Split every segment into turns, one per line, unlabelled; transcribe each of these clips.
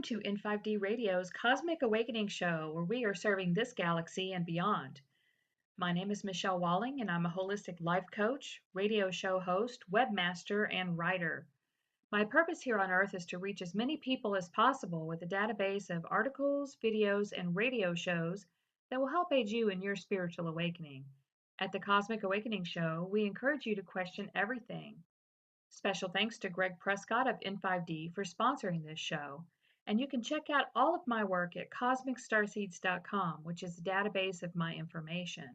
to N5D Radio's Cosmic Awakening Show, where we are serving this galaxy and beyond. My name is Michelle Walling, and I'm a holistic life coach, radio show host, webmaster, and writer. My purpose here on Earth is to reach as many people as possible with a database of articles, videos, and radio shows that will help aid you in your spiritual awakening. At the Cosmic Awakening Show, we encourage you to question everything. Special thanks to Greg Prescott of N5D for sponsoring this show. And you can check out all of my work at cosmicstarseeds.com, which is a database of my information.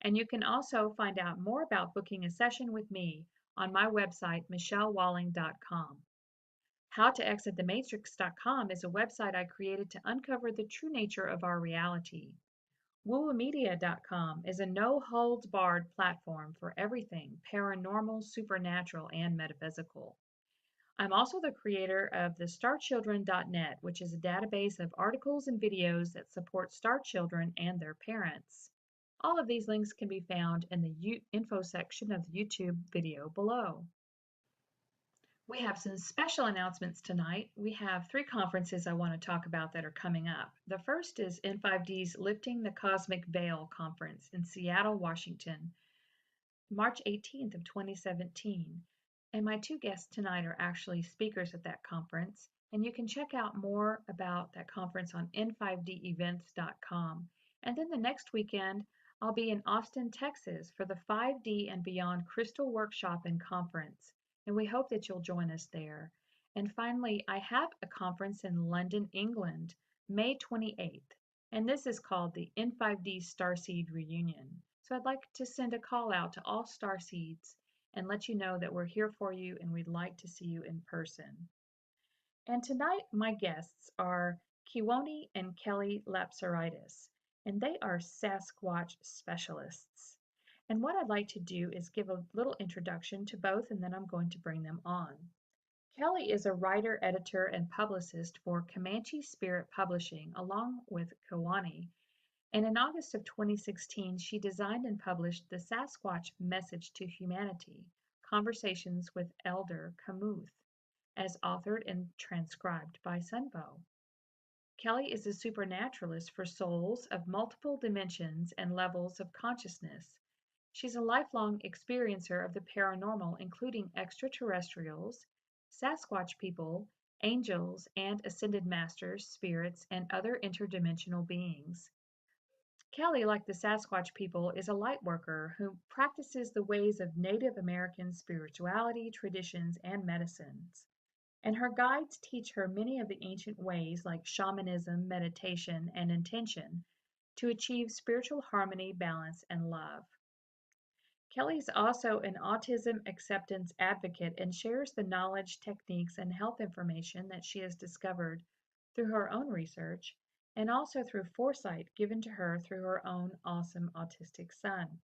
And you can also find out more about booking a session with me on my website, michellewalling.com. HowToExitTheMatrix.com is a website I created to uncover the true nature of our reality. WooMedia.com is a no-holds-barred platform for everything paranormal, supernatural, and metaphysical. I'm also the creator of the StarChildren.net, which is a database of articles and videos that support star children and their parents. All of these links can be found in the info section of the YouTube video below. We have some special announcements tonight. We have 3 conferences I want to talk about that are coming up. The first is N5D's Lifting the Cosmic Veil Conference in Seattle, Washington, March 18th of 2017. And my 2 guests tonight are actually speakers at that conference. And you can check out more about that conference on n5devents.com. And then the next weekend, I'll be in Austin, Texas for the 5D and Beyond Crystal Workshop and Conference. And we hope that you'll join us there. And finally, I have a conference in London, England, May 28th. And this is called the N5D Starseed Reunion. So I'd like to send a call out to all starseeds and let you know that we're here for you and we'd like to see you in person. And tonight, my guests are Kiwoni and Kelly Lapsaritis, and they are Sasquatch specialists. And what I'd like to do is give a little introduction to both, and then I'm going to bring them on. Kelly is a writer, editor, and publicist for Comanche Spirit Publishing, along with Kiwoni. And in August of 2016, she designed and published the Sasquatch Message to Humanity, Conversations with Elder Camuth, as authored and transcribed by Sunbow. Kelly is a supernaturalist for souls of multiple dimensions and levels of consciousness. She's a lifelong experiencer of the paranormal, including extraterrestrials, Sasquatch people, angels, and ascended masters, spirits, and other interdimensional beings. Kelly, like the Sasquatch people, is a light worker who practices the ways of Native American spirituality, traditions, and medicines. And her guides teach her many of the ancient ways like shamanism, meditation, and intention to achieve spiritual harmony, balance, and love. Kelly is also an autism acceptance advocate and shares the knowledge, techniques, and health information that she has discovered through her own research and also through foresight given to her through her own awesome autistic son.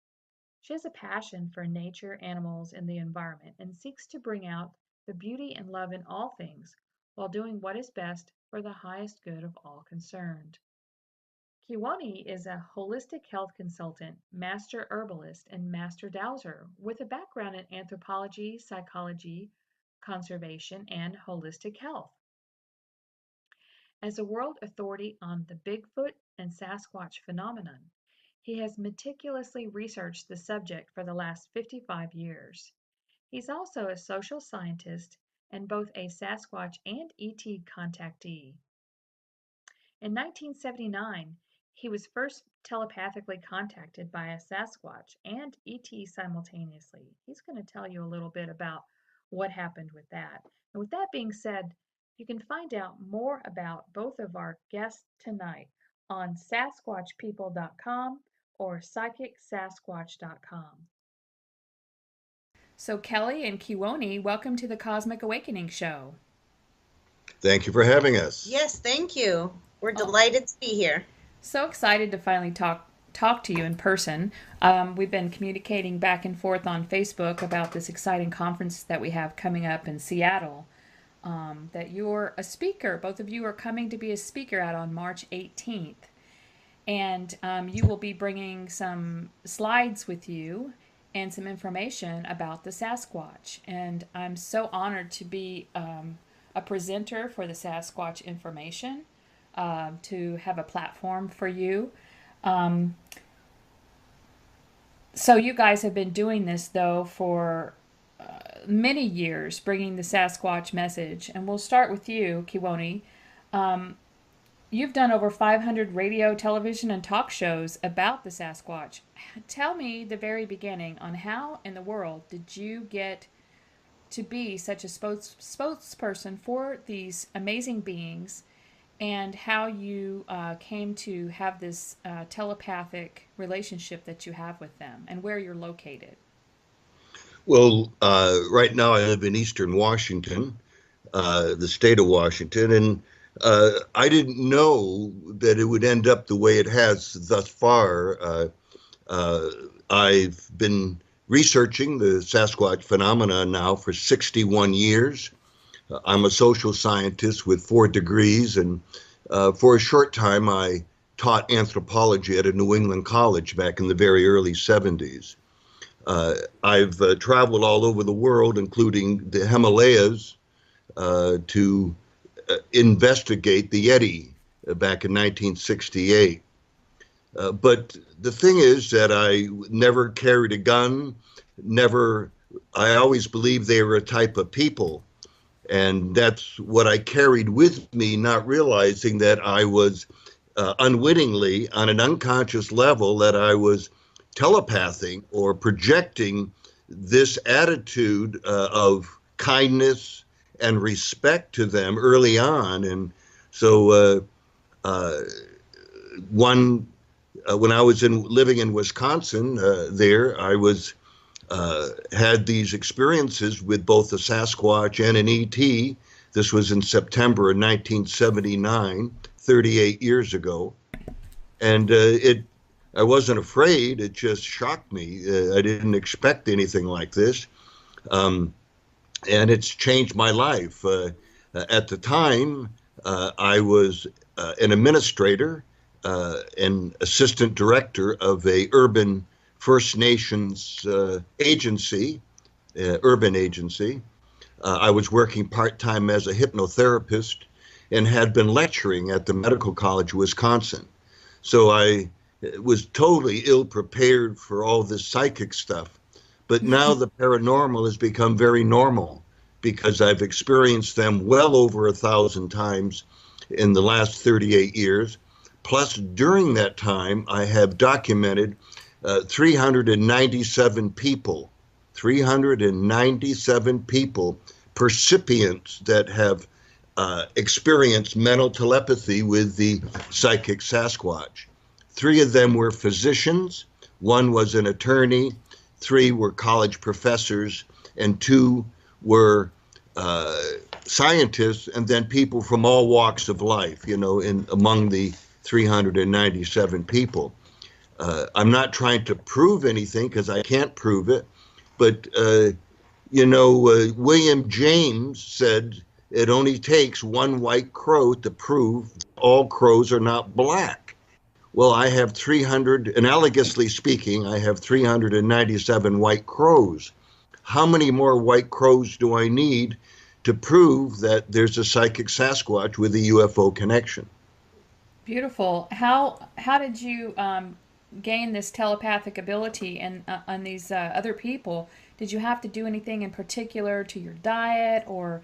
She has a passion for nature, animals, and the environment and seeks to bring out the beauty and love in all things while doing what is best for the highest good of all concerned. Kiwoni is a holistic health consultant, master herbalist, and master dowser with a background in anthropology, psychology, conservation, and holistic health. As a world authority on the Bigfoot and Sasquatch phenomenon, he has meticulously researched the subject for the last 55 years. He's also a social scientist and both a Sasquatch and ET contactee. In 1979, he was first telepathically contacted by a Sasquatch and ET simultaneously. He's going to tell you a little bit about what happened with that. And with that being said, you can find out more about both of our guests tonight on SasquatchPeople.com or PsychicSasquatch.com. So Kelly and Kiwoni, welcome to the Cosmic Awakening Show.
Thank you for having us.
Yes, thank you. We're delighted to be here.
So excited to finally talk to you in person. We've been communicating back and forth on Facebook about this exciting conference that we have coming up in Seattle. That you're a speaker. Both of you are coming to be a speaker out on March 18th. And you will be bringing some slides with you and some information about the Sasquatch. And I'm so honored to be a presenter for the Sasquatch information, to have a platform for you. Um, so you guys have been doing this though for many years, bringing the Sasquatch message. And we'll start with you, Kiwoni. Um, you've done over 500 radio, television, and talk shows about the Sasquatch. Tell me the very beginning on how in the world did you get to be such a spokesperson for these amazing beings, and how you came to have this telepathic relationship that you have with them, and where you're located.
Well, right now I live in Eastern Washington, the state of Washington, and I didn't know that it would end up the way it has thus far. I've been researching the Sasquatch phenomena now for 61 years. I'm a social scientist with 4 degrees, and for a short time I taught anthropology at a New England college back in the very early 70s. I've traveled all over the world, including the Himalayas, to investigate the Yeti back in 1968. But the thing is that I never carried a gun, never, I always believed they were a type of people. And that's what I carried with me, not realizing that I was unwittingly, on an unconscious level, that I was telepathing or projecting this attitude of kindness and respect to them early on. And so when I was living in Wisconsin, there I was had these experiences with both the Sasquatch and an ET. This was in September of 1979, 38 years ago. And I wasn't afraid. It just shocked me. I didn't expect anything like this. And it's changed my life. At the time, I was an administrator and assistant director of a urban First Nations agency, urban agency. I was working part-time as a hypnotherapist and had been lecturing at the Medical College of Wisconsin. So I was totally ill-prepared for all this psychic stuff. But now the paranormal has become very normal because I've experienced them well over 1,000 times in the last 38 years. Plus, during that time, I have documented 397 people, 397 people, percipients that have experienced mental telepathy with the psychic Sasquatch. 3 of them were physicians, 1 was an attorney, 3 were college professors, and 2 were scientists, and then people from all walks of life, you know, among the 397 people. I'm not trying to prove anything because I can't prove it, but, William James said it only takes 1 white crow to prove all crows are not black. Well, I have 300, analogously speaking, I have 397 white crows. How many more white crows do I need to prove that there's a psychic Sasquatch with a UFO connection?
Beautiful. How did you gain this telepathic ability and on these other people? Did you have to do anything in particular to your diet, or,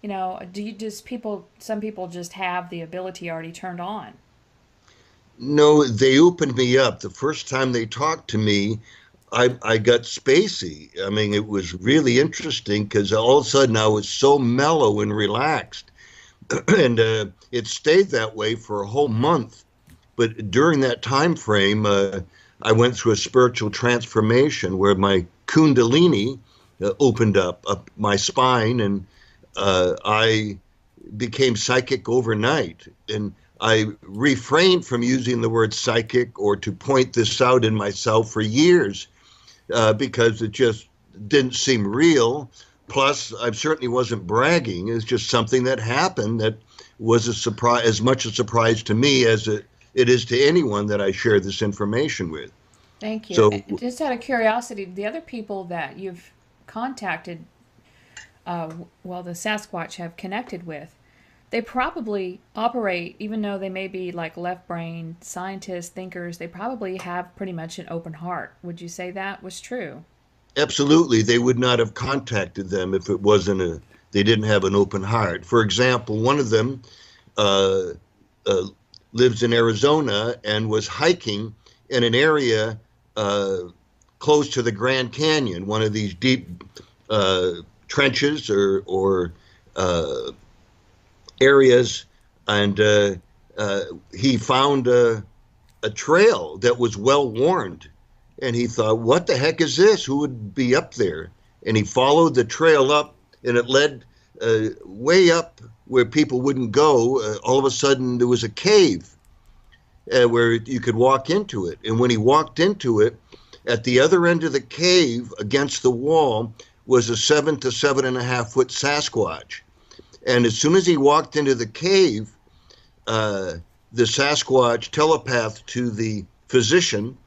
do you just some people just have the ability already turned on?
No, they opened me up. The first time they talked to me, I got spacey. I mean, it was really interesting because all of a sudden I was so mellow and relaxed. And it stayed that way for a whole month. But during that time frame, I went through a spiritual transformation where my kundalini opened up my spine, and I became psychic overnight. And I refrained from using the word psychic or to point this out in myself for years because it just didn't seem real. Plus, I certainly wasn't bragging. It's just something that happened that was a surprise, as much a surprise to me as it is to anyone that I share this information with.
Thank you.
So,
Just out of curiosity, the other people that you've contacted, well, the Sasquatch have connected with. They probably operate, even though they may be like left brain scientists, thinkers, they probably have pretty much an open heart. Would you say that was true?
Absolutely, they would not have contacted them if it wasn't a they didn't have an open heart. For example, one of them uh, uh, lives in Arizona and was hiking in an area uh, close to the Grand Canyon, one of these deep uh, trenches or uh, areas, and he found a trail that was well worn, and he thought, "What the heck is this? Who would be up there?" And he followed the trail up, and it led way up where people wouldn't go. All of a sudden, there was a cave where you could walk into it. And when he walked into it, at the other end of the cave, against the wall, was a 7 to 7.5 foot Sasquatch. And as soon as he walked into the cave, uh, the Sasquatch telepathed to the physician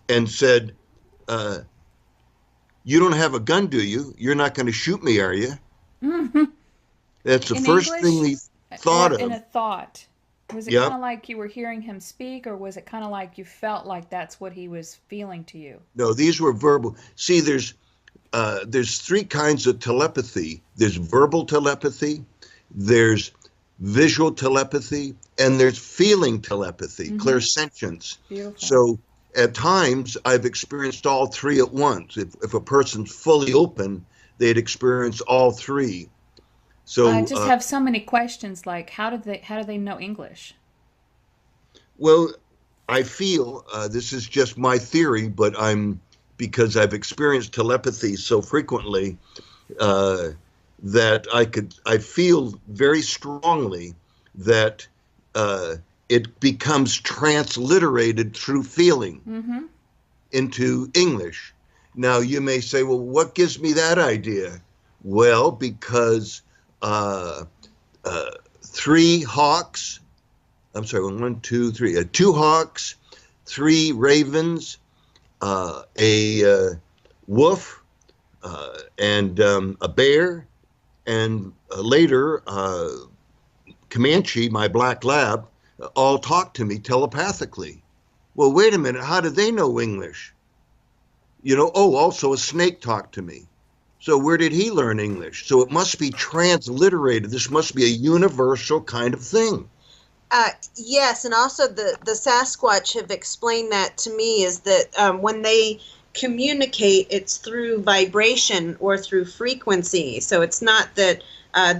and said, uh, "You don't have a gun, do you? You're not going to shoot me, are you?" That's the
In
first thing
English
he
or
thought
in a
of.
thought? Was it kind
Yep.
of like you were hearing him speak, or was it kind of like you felt like that's what he was feeling to you?
No, these were verbal. See, there's three kinds of telepathy. There's verbal telepathy, there's visual telepathy, and there's feeling telepathy,
Mm-hmm.
clairsentience.
Beautiful.
So at times I've experienced all three at once. If a person's fully open, they'd experience all three.
I
So,
just have so many questions like how do they know English?
well, I feel this is just my theory, but because I've experienced telepathy so frequently, uh, that I feel very strongly that uh, it becomes transliterated through feeling
Mm-hmm.
into English. Now, you may say, well, what gives me that idea? Well, because uh, uh, three hawks, I'm sorry, one, two, three, two hawks, three ravens, a wolf, and a bear, and later Comanche, my black lab, all talked to me telepathically. Well, wait a minute, how do they know English? Oh, also a snake talked to me. So where did he learn English? So it must be transliterated. This must be a universal kind of thing.
Yes, and also the Sasquatch have explained that to me is that when they communicate, it's through vibration or through frequency. So it's not that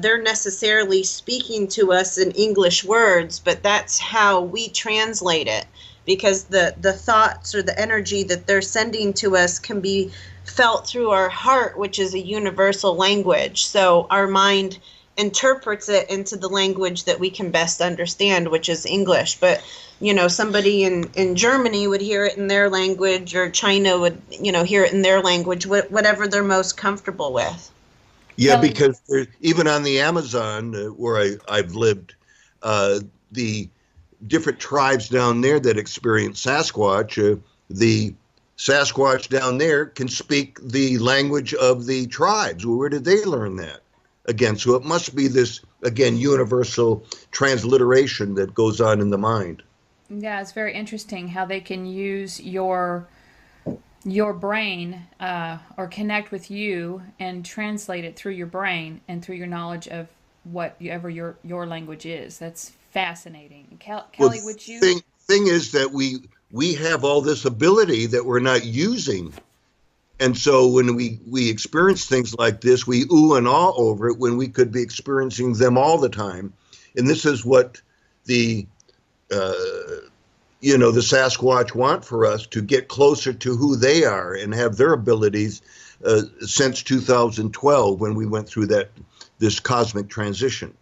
they're necessarily speaking to us in English words, but that's how we translate it because the thoughts or the energy that they're sending to us can be felt through our heart, which is a universal language. So our mind interprets it into the language that we can best understand, which is English. But, somebody in Germany would hear it in their language, or China would, hear it in their language, whatever they're most comfortable with.
Yeah,
Kelly,
because even on the Amazon, where I've lived, the different tribes down there that experience Sasquatch, the Sasquatch down there can speak the language of the tribes. Well, where did they learn that? Again, so it must be this, again, universal transliteration that goes on in the mind.
yeah, it's very interesting how they can use your brain or connect with you and translate it through your brain and through your knowledge of whatever your language is. That's fascinating.
Well,
Kelly, would you?
thing is that we have all this ability that we're not using. And so when we experience things like this, we ooh and ah over it when we could be experiencing them all the time. And this is what the uh, the Sasquatch want for us to get closer to who they are and have their abilities since 2012 when we went through this cosmic transition.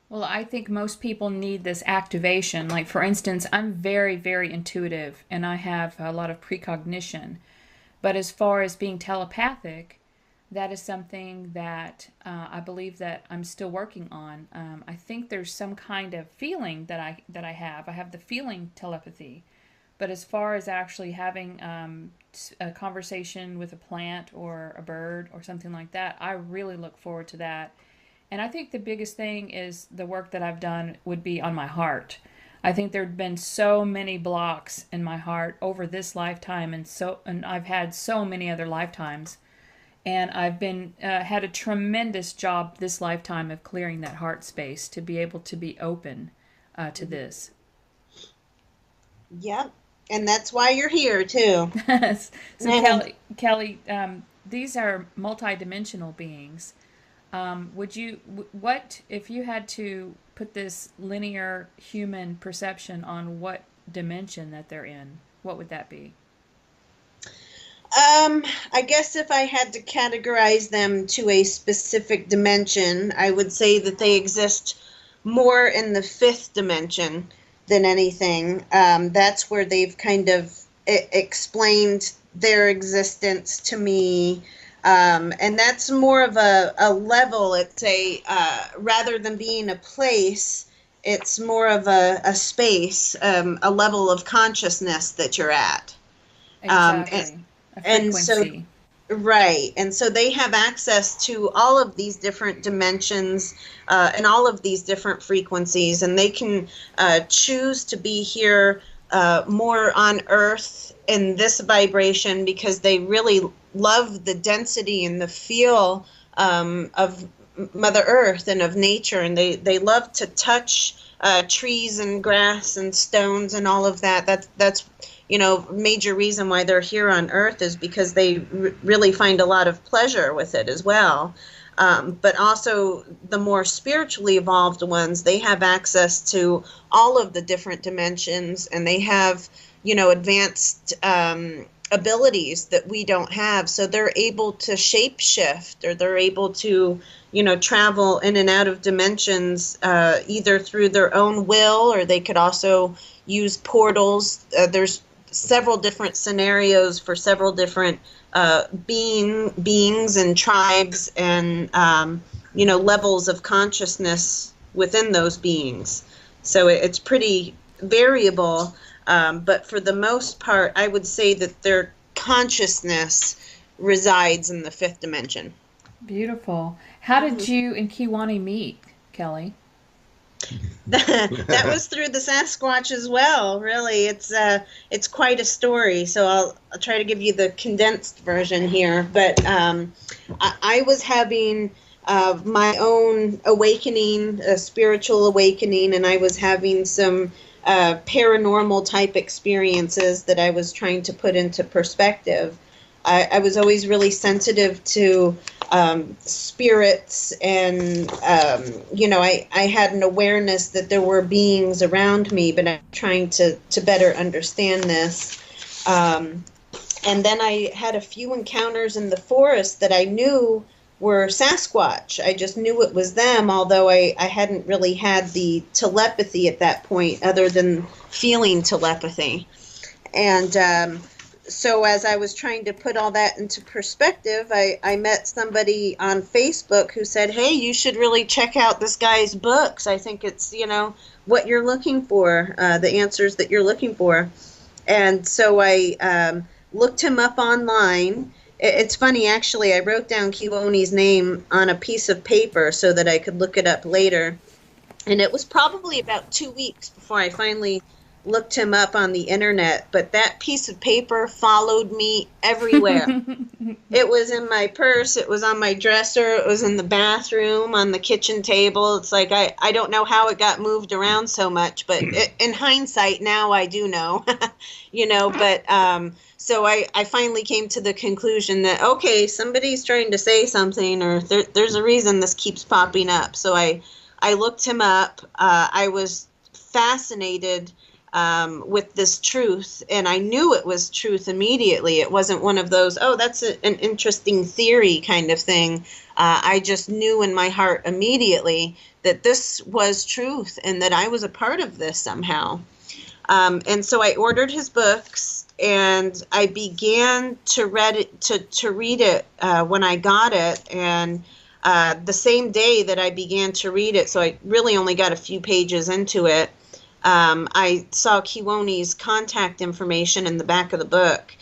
Well, I think most people need this activation. Like, for instance, I'm very, very intuitive and I have a lot of precognition. But as far as being telepathic, that is something that I believe that I'm still working on. I think there's some kind of feeling that I have. I have the feeling telepathy, but as far as actually having a conversation with a plant or a bird or something like that, I really look forward to that. And I think the biggest thing is the work that I've done would be on my heart. I think there'd been so many blocks in my heart over this lifetime, and I've had so many other lifetimes, and I've been had a tremendous job this lifetime of clearing that heart space to be able to be open to this.
Yep. And that's why you're here too.
So Kelly, these are multidimensional beings. What if you had to put this linear human perception on what dimension that they're in? What would that be?
I guess if I had to categorize them to a specific dimension, I would say that they exist more in the fifth dimension than anything. That's where they've kind of explained their existence to me. And that's more of a level. It's rather than being a place, it's more of a space, a level of consciousness that you're at.
Exactly. A
And so,
frequency.
right. And so they have access to all of these different dimensions and all of these different frequencies, and they can choose to be here more on Earth in this vibration because they really love the density and the feel of Mother Earth and of nature, and they love to touch trees and grass and stones and all of that. That's major reason why they're here on Earth is because they really find a lot of pleasure with it as well. But also the more spiritually evolved ones, they have access to all of the different dimensions, and they have, advanced abilities that we don't have. So they're able to shape shift, or they're able to, travel in and out of dimensions either through their own will, or they could also use portals. There's several different scenarios for several different beings and tribes and levels of consciousness within those beings. So it's pretty variable, but for the most part, I would say that their consciousness resides in the fifth dimension.
Beautiful. How did you and Kiwani meet, Kelly?
That was through the Sasquatch as well. Really, it's quite a story. So I'll try to give you the condensed version here. But I was having my own awakening, a spiritual awakening, and I was having some paranormal type experiences that I was trying to put into perspective. I was always really sensitive to spirits, and I had an awareness that there were beings around me, but I'm trying to better understand this. And then I had a few encounters in the forest that I knew were Sasquatch. I just knew it was them, although I hadn't really had the telepathy at that point, other than feeling telepathy. And so as I was trying to put all that into perspective, I met somebody on Facebook who said, hey, you should really check out this guy's books. I think it's, what you're looking for, the answers that you're looking for. And so I looked him up online. It's funny, actually, I wrote down Kiwani's name on a piece of paper so that I could look it up later. And it was probably about 2 weeks before I finally looked him up on the internet, but that piece of paper followed me everywhere. It was in my purse, it was on my dresser, it was in the bathroom, on the kitchen table. It's like I don't know how it got moved around so much, but in hindsight now I do know. So I finally came to the conclusion that, okay, somebody's trying to say something, or there's a reason this keeps popping up. So I looked him up. I was fascinated with this truth, and I knew it was truth immediately. It wasn't one of those, oh, that's an interesting theory kind of thing. I just knew in my heart immediately that this was truth and that I was a part of this somehow. And so I ordered his books, and I began to read it when I got it, and the same day that I began to read it, so I really only got a few pages into it, I saw Kiwoni's contact information in the back of the book.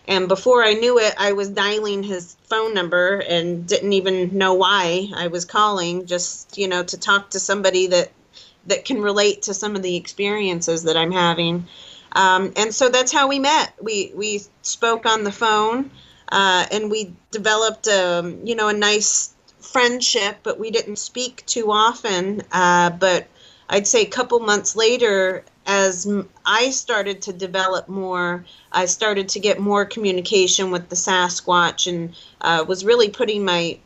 And before I knew it, I was dialing his phone number and didn't even know why I was calling, just, to talk to somebody that can relate to some of the experiences that I'm having. And so that's how we met. We spoke on the phone, and we developed, a nice friendship, but we didn't speak too often. But I'd say a couple months later, as I started to develop more, I started to get more communication with the Sasquatch, and was really putting a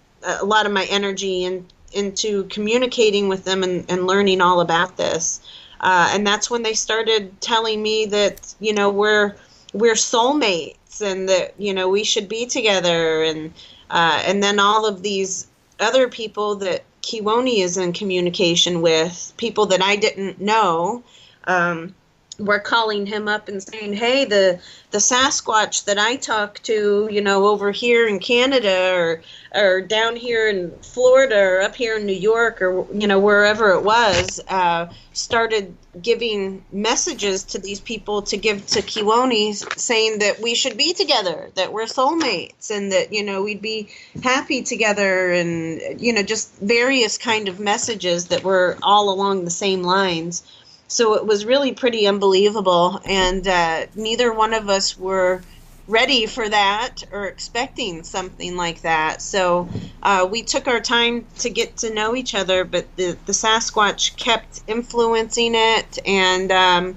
lot of my energy into communicating with them and learning all about this. And that's when they started telling me that, we're soulmates, and that, we should be together. And then all of these other people that Kiwoni is in communication with, people that I didn't know, were calling him up and saying, hey, the Sasquatch that I talked to, over here in Canada, or down here in Florida, or up here in New York, or, wherever it was, started giving messages to these people to give to Kiwoni, saying that we should be together, that we're soulmates, and that, we'd be happy together, and, just various kind of messages that were all along the same lines. So it was really pretty unbelievable, and neither one of us were ready for that or expecting something like that. So we took our time to get to know each other, but the Sasquatch kept influencing it, and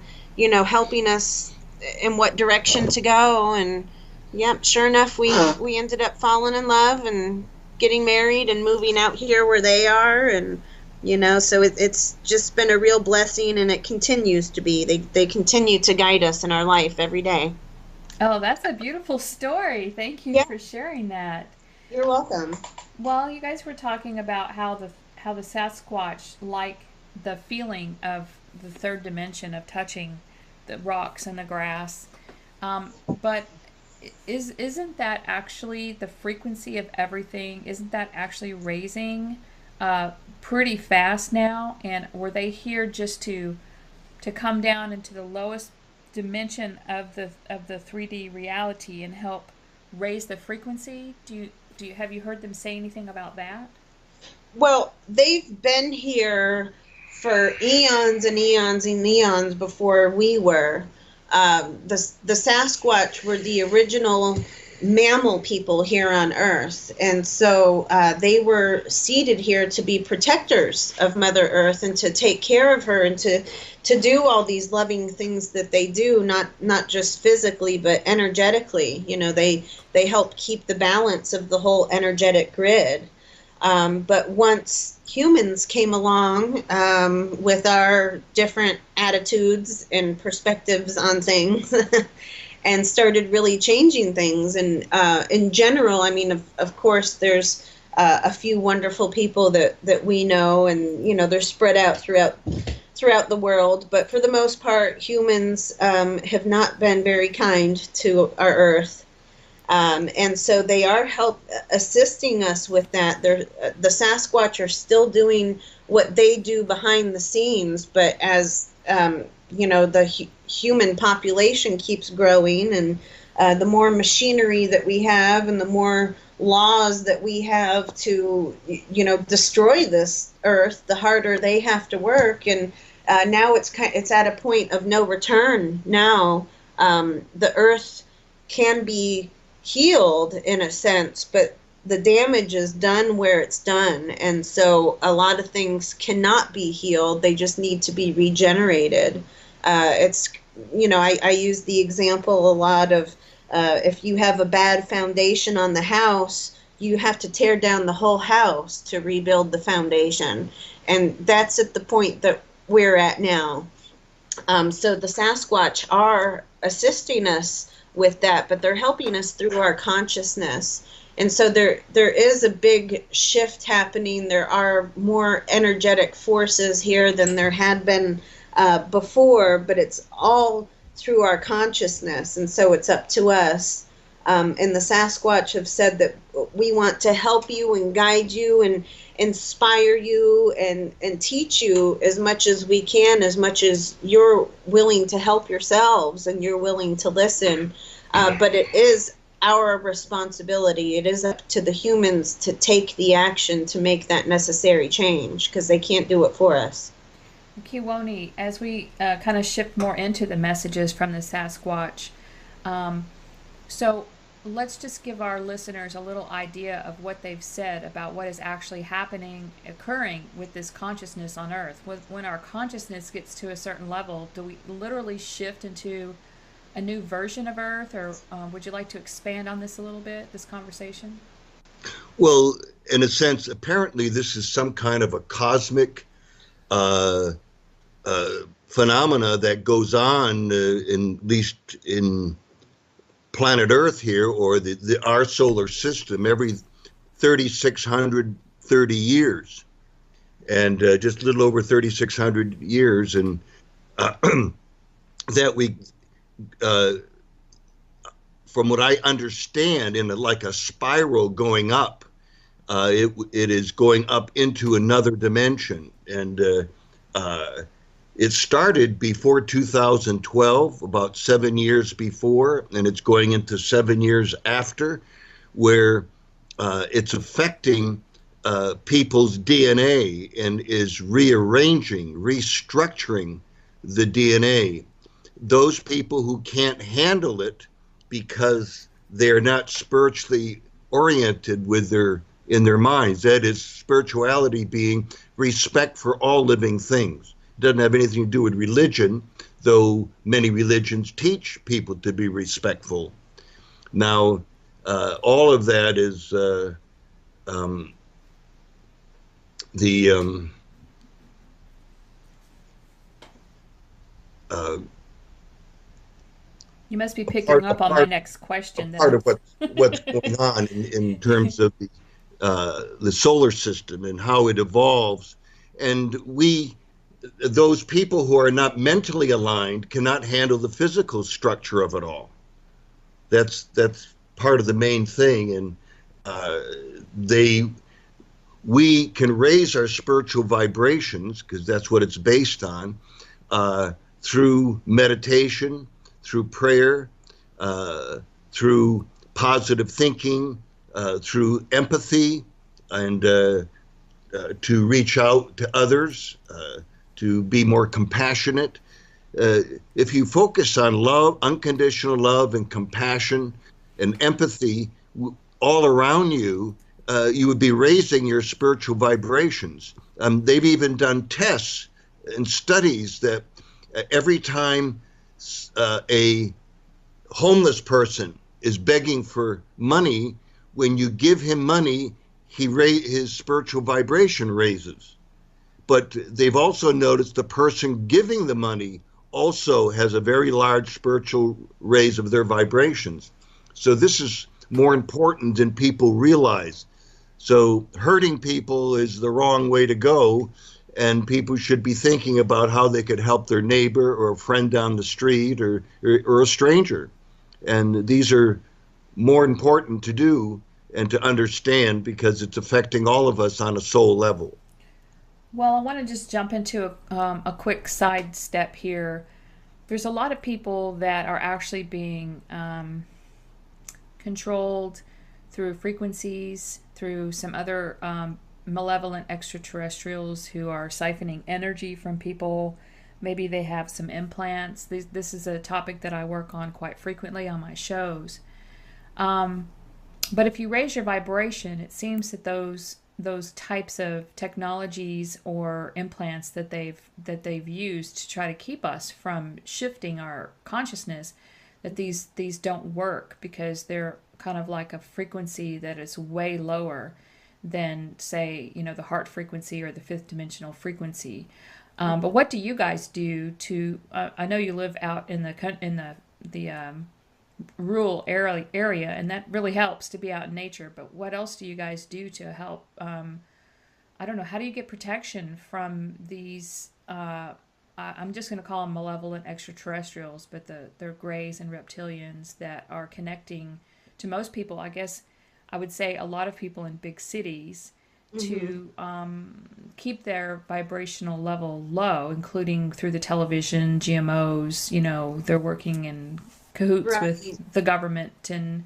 helping us in what direction to go. And yep, sure enough, we ended up falling in love and getting married and moving out here where they are. And so it's just been a real blessing, and it continues to be. They continue to guide us in our life every day.
Oh, that's a beautiful story. Thank you for sharing that.
You're welcome.
Well, you guys were talking about how the Sasquatch like the feeling of the third dimension of touching the rocks and the grass, but isn't that actually the frequency of everything? Isn't that actually raising pretty fast now? And were they here just to come down into the lowest dimension of the 3D reality and help raise the frequency? Have you heard them say anything about that?
Well, they've been here for eons and eons and eons before we were. The Sasquatch were the original mammal people here on Earth, and so they were seeded here to be protectors of Mother Earth and to take care of her, and to do all these loving things that they do, not just physically but energetically. They help keep the balance of the whole energetic grid. But once humans came along with our different attitudes and perspectives on things and started really changing things. And in general, I mean, of course, there's a few wonderful people that we know, and, they're spread out throughout the world. But for the most part, humans have not been very kind to our Earth. And so they are assisting us with that. The Sasquatch are still doing what they do behind the scenes, but as the human population keeps growing, and the more machinery that we have, and the more laws that we have to, destroy this Earth, the harder they have to work. And now it's at a point of no return. Now the Earth can be healed in a sense, but the damage is done where it's done, and so a lot of things cannot be healed. They just need to be regenerated. I use the example a lot of if you have a bad foundation on the house, you have to tear down the whole house to rebuild the foundation, and that's at the point that we're at now. So the Sasquatch are assisting us with that, but they're helping us through our consciousness. And so there is a big shift happening. There are more energetic forces here than there had been before, but it's all through our consciousness. And so it's up to us And the Sasquatch have said that we want to help you and guide you and inspire you and teach you as much as we can, as much as you're willing to help yourselves and you're willing to listen. But it is our responsibility. It is up to the humans to take the action to make that necessary change because they can't do it for us.
Kiwoni, as we kind of shift more into the messages from the Sasquatch, um, so let's just give our listeners a little idea of what they've said about what is actually happening, occurring with this consciousness on Earth. When our consciousness gets to a certain level, do we literally shift into a new version of Earth, or would you like to expand on this a little bit, this conversation?
Well, in a sense, apparently this is some kind of a cosmic uh, phenomena that goes on, in at least in planet Earth here, or our solar system, every 3,630 years, and just a little over 3,600 years, and uh, that we, uh, from what I understand, in like a spiral going up. It is going up into another dimension, and uh, it started before 2012, about 7 years before, and it's going into 7 years after, where it's affecting people's DNA and is rearranging, restructuring the DNA. Those people who can't handle it because they're not spiritually oriented with their in their minds. That is spirituality being respect for all living things. It doesn't have anything to do with religion, though many religions teach people to be respectful. Now, all of that is um, the uh,
You must be picking
part,
up on my next question that I
part of
was.
what's going on in terms of the solar system and how it evolves. And those people who are not mentally aligned cannot handle the physical structure of it all. That's part of the main thing, and uh, they we can raise our spiritual vibrations because that's what it's based on, uh, through meditation, through prayer, uh, through positive thinking, through empathy, and to reach out to others, to be more compassionate. Uh, if you focus on love, unconditional love, and compassion and empathy all around you, you would be raising your spiritual vibrations. They've even done tests and studies that every time a homeless person is begging for money, when you give him money, his spiritual vibration raises. But they've also noticed the person giving the money also has a very large spiritual raise of their vibrations. So this is more important than people realize. So hurting people is the wrong way to go, and people should be thinking about how they could help their neighbor or a friend down the street, or a stranger. And these are more important to do and to understand because it's affecting all of us on a soul level.
Well, I want to just jump into a quick side step here. There's a lot of people that are actually being controlled through frequencies, through some other malevolent extraterrestrials who are siphoning energy from people. Maybe they have some implants. This is a topic that I work on quite frequently on my shows. Um, but if you raise your vibration, it seems that those types of technologies or implants that they've used to try to keep us from shifting our consciousness, that these don't work because they're kind of like a frequency that is way lower than, say, the heart frequency or the fifth dimensional frequency. But what do you guys do to? I know you live out in the rural area, and that really helps to be out in nature. But what else do you guys do to help? I don't know. How do you get protection from these? I'm just going to call them malevolent extraterrestrials, but they're greys and reptilians that are connecting to most people, I guess I would say a lot of people in big cities,
Hmm.
to keep their vibrational level low, including through the television, GMOs. They're working in cahoots with
Right.
the government and,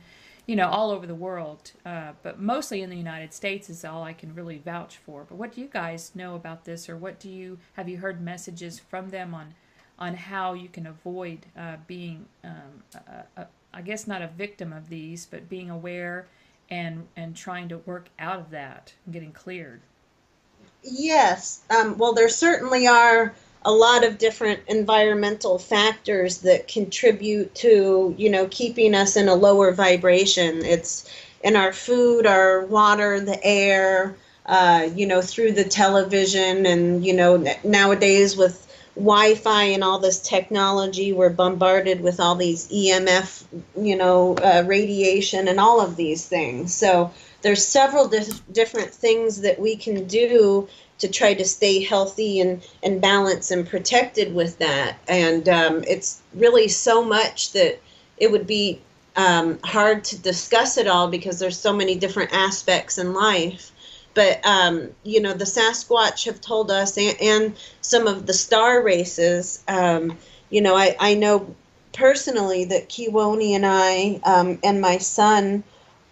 all over the world. But mostly in the United States is all I can really vouch for. But what do you guys know about this, or have you heard messages from them on how you can avoid being, I guess, not a victim of these, but being aware and trying to work out of that, and getting cleared?
Yes. Well, there certainly are a lot of different environmental factors that contribute to, keeping us in a lower vibration. It's in our food, our water, the air, through the television, and, nowadays with Wi-Fi and all this technology, we're bombarded with all these EMF, radiation and all of these things. So there's several different things that we can do to try to stay healthy and balanced and protected with that. And it's really so much that it would be hard to discuss it all because there's so many different aspects in life. But, the Sasquatch have told us, and some of the star races, I know personally that Kiwoni and I, and my son,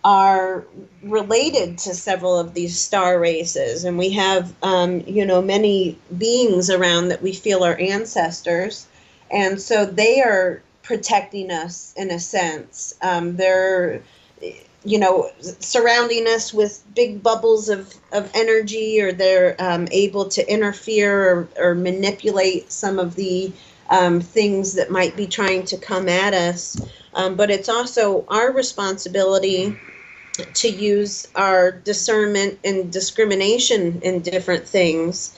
are related to several of these star races, and we have, many beings around that we feel are ancestors, and so they are protecting us in a sense. They're, surrounding us with big bubbles of energy, or they're able to interfere or manipulate some of the things that might be trying to come at us. But it's also our responsibility to use our discernment and discrimination in different things.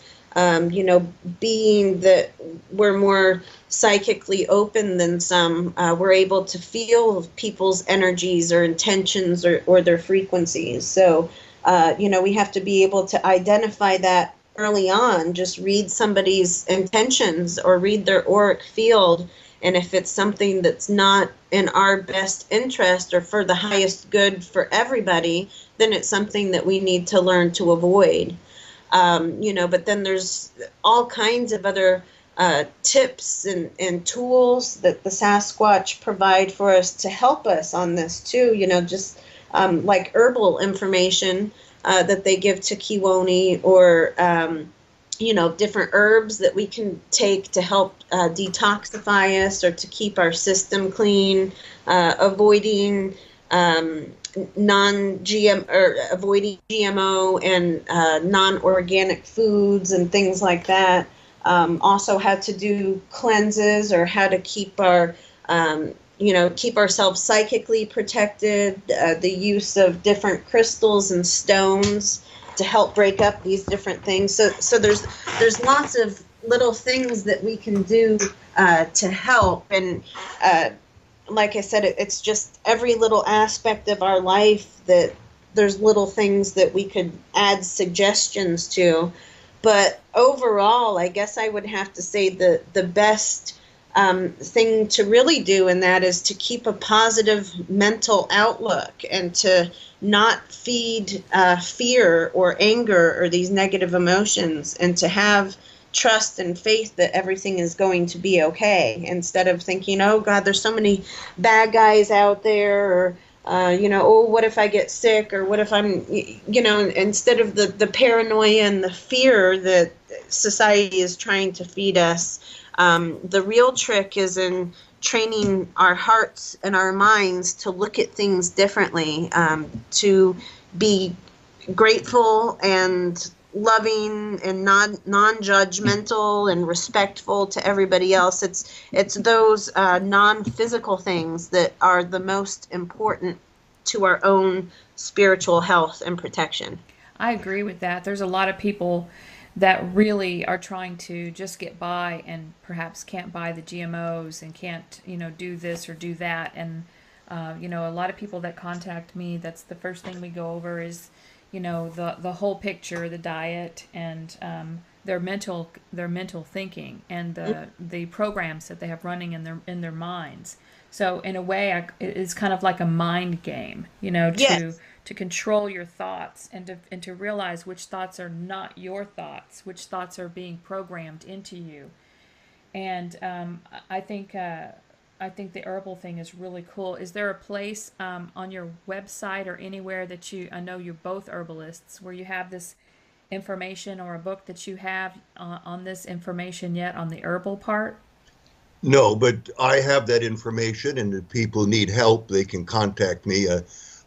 Being that we're more psychically open than some, we're able to feel people's energies or intentions, or their frequencies. So, we have to be able to identify that early on. Just read somebody's intentions or read their auric field, and if it's something that's not in our best interest or for the highest good for everybody, then it's something that we need to learn to avoid. But then there's all kinds of other tips and tools that the Sasquatch provide for us to help us on this too. Just like herbal information that they give to Kiwoni, or different herbs that we can take to help detoxify us or to keep our system clean, avoiding non-GM or avoiding GMO and non-organic foods and things like that. Also, how to do cleanses, or how to keep keep ourselves psychically protected. The use of different crystals and stones to help break up these different things. So there's lots of little things that we can do to help. And like I said, it's just every little aspect of our life that there's little things that we could add suggestions to. But overall, I guess I would have to say the best thing to really do, and that is to keep a positive mental outlook, and to not feed fear or anger or these negative emotions, and to have trust and faith that everything is going to be okay, instead of thinking, oh God, there's so many bad guys out there, or oh, what if I get sick, or what if I'm, instead of the paranoia and the fear that society is trying to feed us. The real trick is in training our hearts and our minds to look at things differently, to be grateful and loving and non-judgmental and respectful to everybody else. It's those non-physical things that are the most important to our own spiritual health and protection.
I agree with that. There's a lot of people that really are trying to just get by and perhaps can't buy the GMOs and can't, do this or do that. And, a lot of people that contact me, that's the first thing we go over is, the whole picture, the diet, and their mental thinking, and the programs that they have running in their minds. So in a way, it's kind of like a mind game, you know,
Yes.
to control your thoughts and to realize which thoughts are not your thoughts, which thoughts are being programmed into you. And I think the herbal thing is really cool. Is there a place on your website or anywhere that you? I know you're both herbalists, where you have this information or a book that you have on this information yet on the herbal part?
No, but I have that information, and if people need help, they can contact me.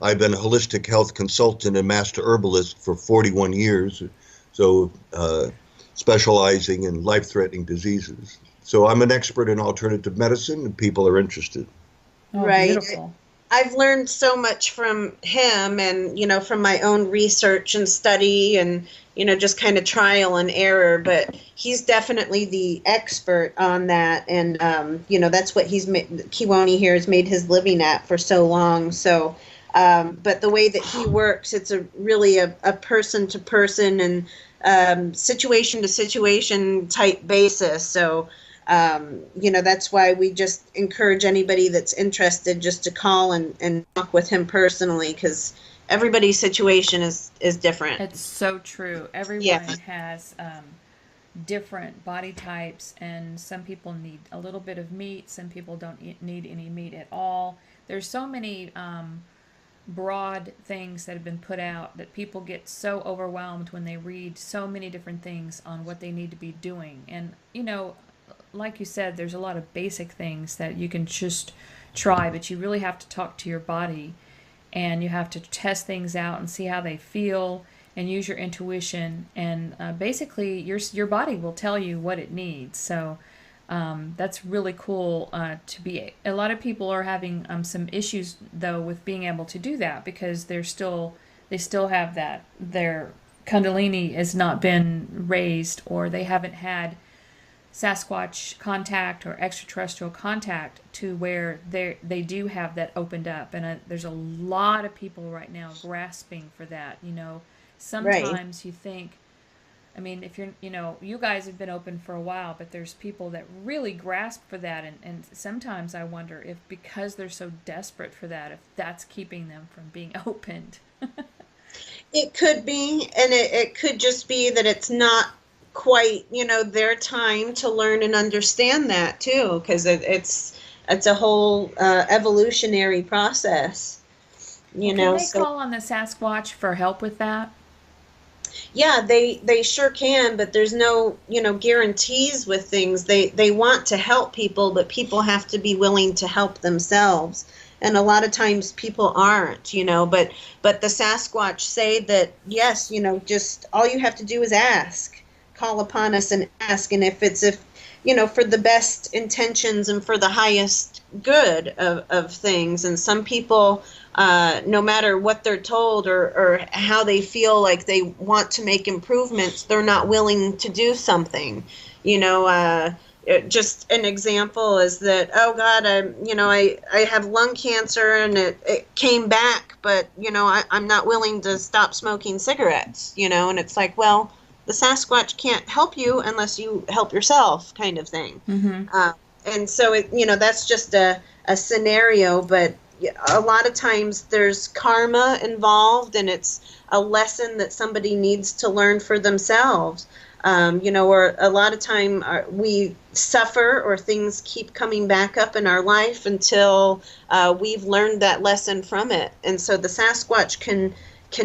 I've been a holistic health consultant and master herbalist for 41 years, so specializing in life-threatening diseases. So I'm an expert in alternative medicine, and people are interested.
Oh,
Right.
beautiful.
I've learned so much from him and, from my own research and study and, just kind of trial and error. But he's definitely the expert on that. And, that's what Kiwani here has made his living at for so long. So, but the way that he works, it's really a person to person and situation to situation type basis. So, that's why we just encourage anybody that's interested just to call and talk with him personally, because everybody's situation is different.
It's so true.
Yeah,
Everyone has different body types, and some people need a little bit of meat. Some people don't need any meat at all. There's so many broad things that have been put out that people get so overwhelmed when they read so many different things on what they need to be doing. And, like you said, there's a lot of basic things that you can just try, but you really have to talk to your body and you have to test things out and see how they feel and use your intuition. And basically, your body will tell you what it needs. So that's really cool to be. A lot of people are having some issues though with being able to do that because they still have that their kundalini has not been raised or they haven't had Sasquatch contact or extraterrestrial contact to where they do have that opened up, and there's a lot of people right now grasping for that.
right.
Sometimes you think, I mean, if you're, you guys have been open for a while, but there's people that really grasp for that, and sometimes I wonder if because they're so desperate for that, if that's keeping them from being opened.
It could be, and it could just be that it's not quite, their time to learn and understand that too, because it's a whole evolutionary process,
Well, can they
so
call on the Sasquatch for help with that?
yeah, they sure can, but there's no, guarantees with things. They want to help people, but people have to be willing to help themselves. And a lot of times people aren't, but the Sasquatch say that yes, just all you have to do is ask. Call upon us and ask, and if for the best intentions and for the highest good of things. And some people, no matter what they're told or how they feel like they want to make improvements, they're not willing to do something. Just an example is that, oh God, I have lung cancer and it came back, but I'm not willing to stop smoking cigarettes, and it's like, well, the Sasquatch can't help you unless you help yourself, kind of thing.
Mm-hmm.
And so that's just a scenario, but a lot of times there's karma involved, and it's a lesson that somebody needs to learn for themselves. Or a lot of time we suffer or things keep coming back up in our life until we've learned that lesson from it. And so the Sasquatch can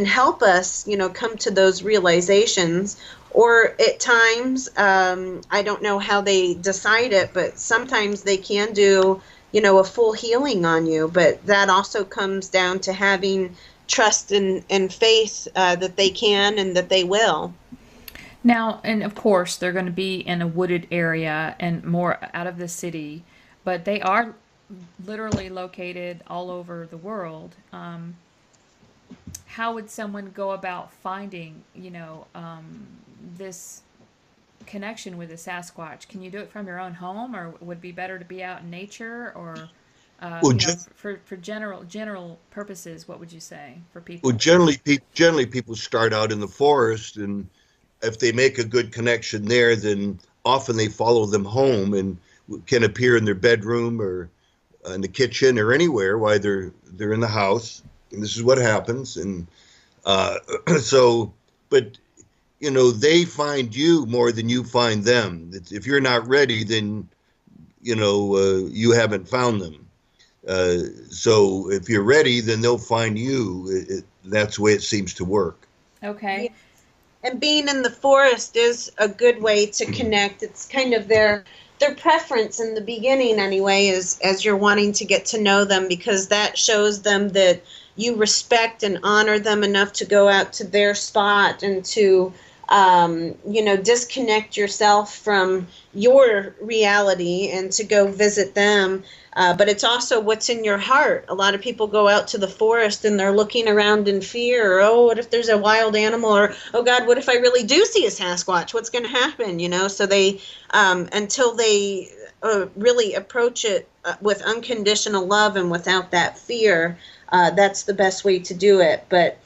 help us, come to those realizations. Or at times, I don't know how they decide it, but sometimes they can do, a full healing on you. But that also comes down to having trust and faith that they can and that they will.
Now, and of course, they're going to be in a wooded area and more out of the city, but they are literally located all over the world. How would someone go about finding, this connection with the Sasquatch? Can you do it from your own home, or would it be better to be out in nature, or
Well, gen-
for general purposes, what would you say for
well,
people?
generally people start out in the forest, and if they make a good connection there, then often they follow them home and can appear in their bedroom or in the kitchen or anywhere while they're in the house, and this is what happens. And uh, so, but they find you more than you find them. If you're not ready, then you haven't found them. So if you're ready, then they'll find you. That's the way it seems to work.
Yeah.
Okay.
And being in the forest is a good way to connect. It's kind of their preference in the beginning anyway, is as you're wanting to get to know them, because that shows them that you respect and honor them enough to go out to their spot and to disconnect yourself from your reality and to go visit them. But it's also what's in your heart. A lot of people go out to the forest and they're looking around in fear. Or, oh, what if there's a wild animal? Or, oh God, what if I really do see a Sasquatch? What's going to happen? So they, until they really approach it with unconditional love and without that fear, that's the best way to do it. But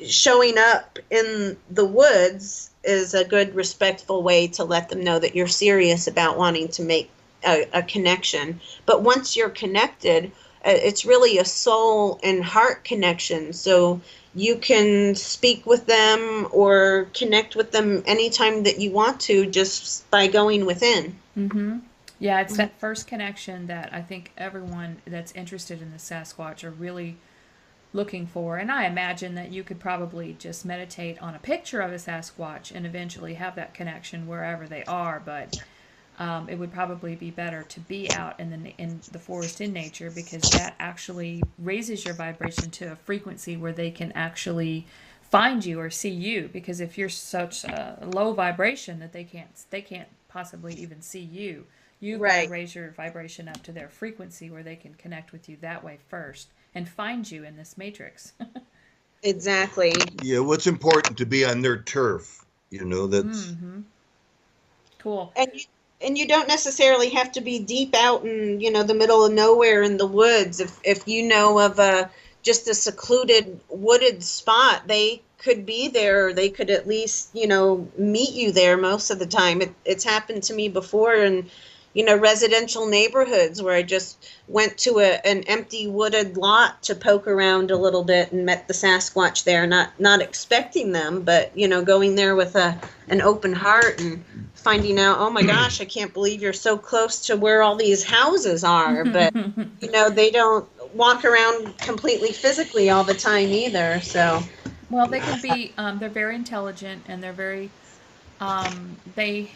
showing up in the woods is a good, respectful way to let them know that you're serious about wanting to make a connection. But once you're connected, it's really a soul and heart connection. So you can speak with them or connect with them anytime that you want to, just by going within.
Mm-hmm. Yeah, it's that first connection that I think everyone that's interested in the Sasquatch are really looking for. And I imagine that you could probably just meditate on a picture of a Sasquatch and eventually have that connection wherever they are. But it would probably be better to be out in the forest in nature, because that actually raises your vibration to a frequency where they can actually find you or see you. Because if you're such a low vibration that they can't possibly even see you, you've got to
Right.
raise your vibration up to their frequency where they can connect with you that way first and find you in this matrix.
Exactly.
Yeah, what's important to be on their turf. That's
Mm-hmm. Cool.
And you don't necessarily have to be deep out in the middle of nowhere in the woods. If you know of just a secluded wooded spot, they could be there, or they could at least meet you there most of the time. It's happened to me before in residential neighborhoods where I just went to an empty wooded lot to poke around a little bit and met the Sasquatch there, not expecting them, but going there with an open heart and finding out, oh my gosh, I can't believe you're so close to where all these houses are. But they don't walk around completely physically all the time either. So
Well, they can be. They're very intelligent, and they're very. They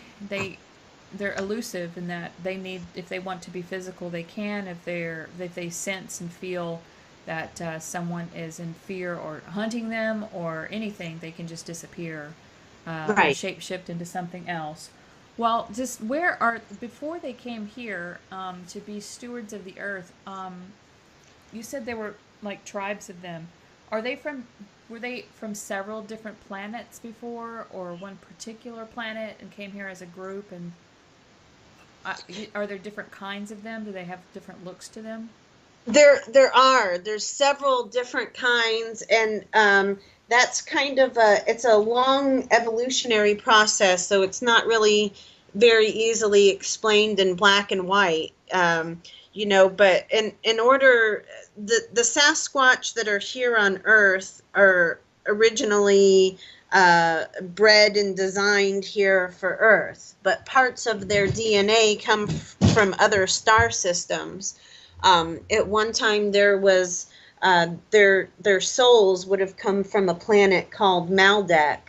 they're elusive in that they need. If they want to be physical, they can. If they sense and feel that someone is in fear or hunting them or anything, they can just disappear or
right.
shapeshift into something else. Well, just where are before they came here to be stewards of the earth? You said there were like tribes of them. Are they from? Were they from several different planets before, or one particular planet, and came here as a group? And are there different kinds of them? Do they have different looks to them?
There's several different kinds, and that's kind of it's a long evolutionary process, so it's not really very easily explained in black and white. But in order, the Sasquatch that are here on Earth are originally bred and designed here for Earth, but parts of their DNA come from other star systems. At one time, there was their souls would have come from a planet called Maldek,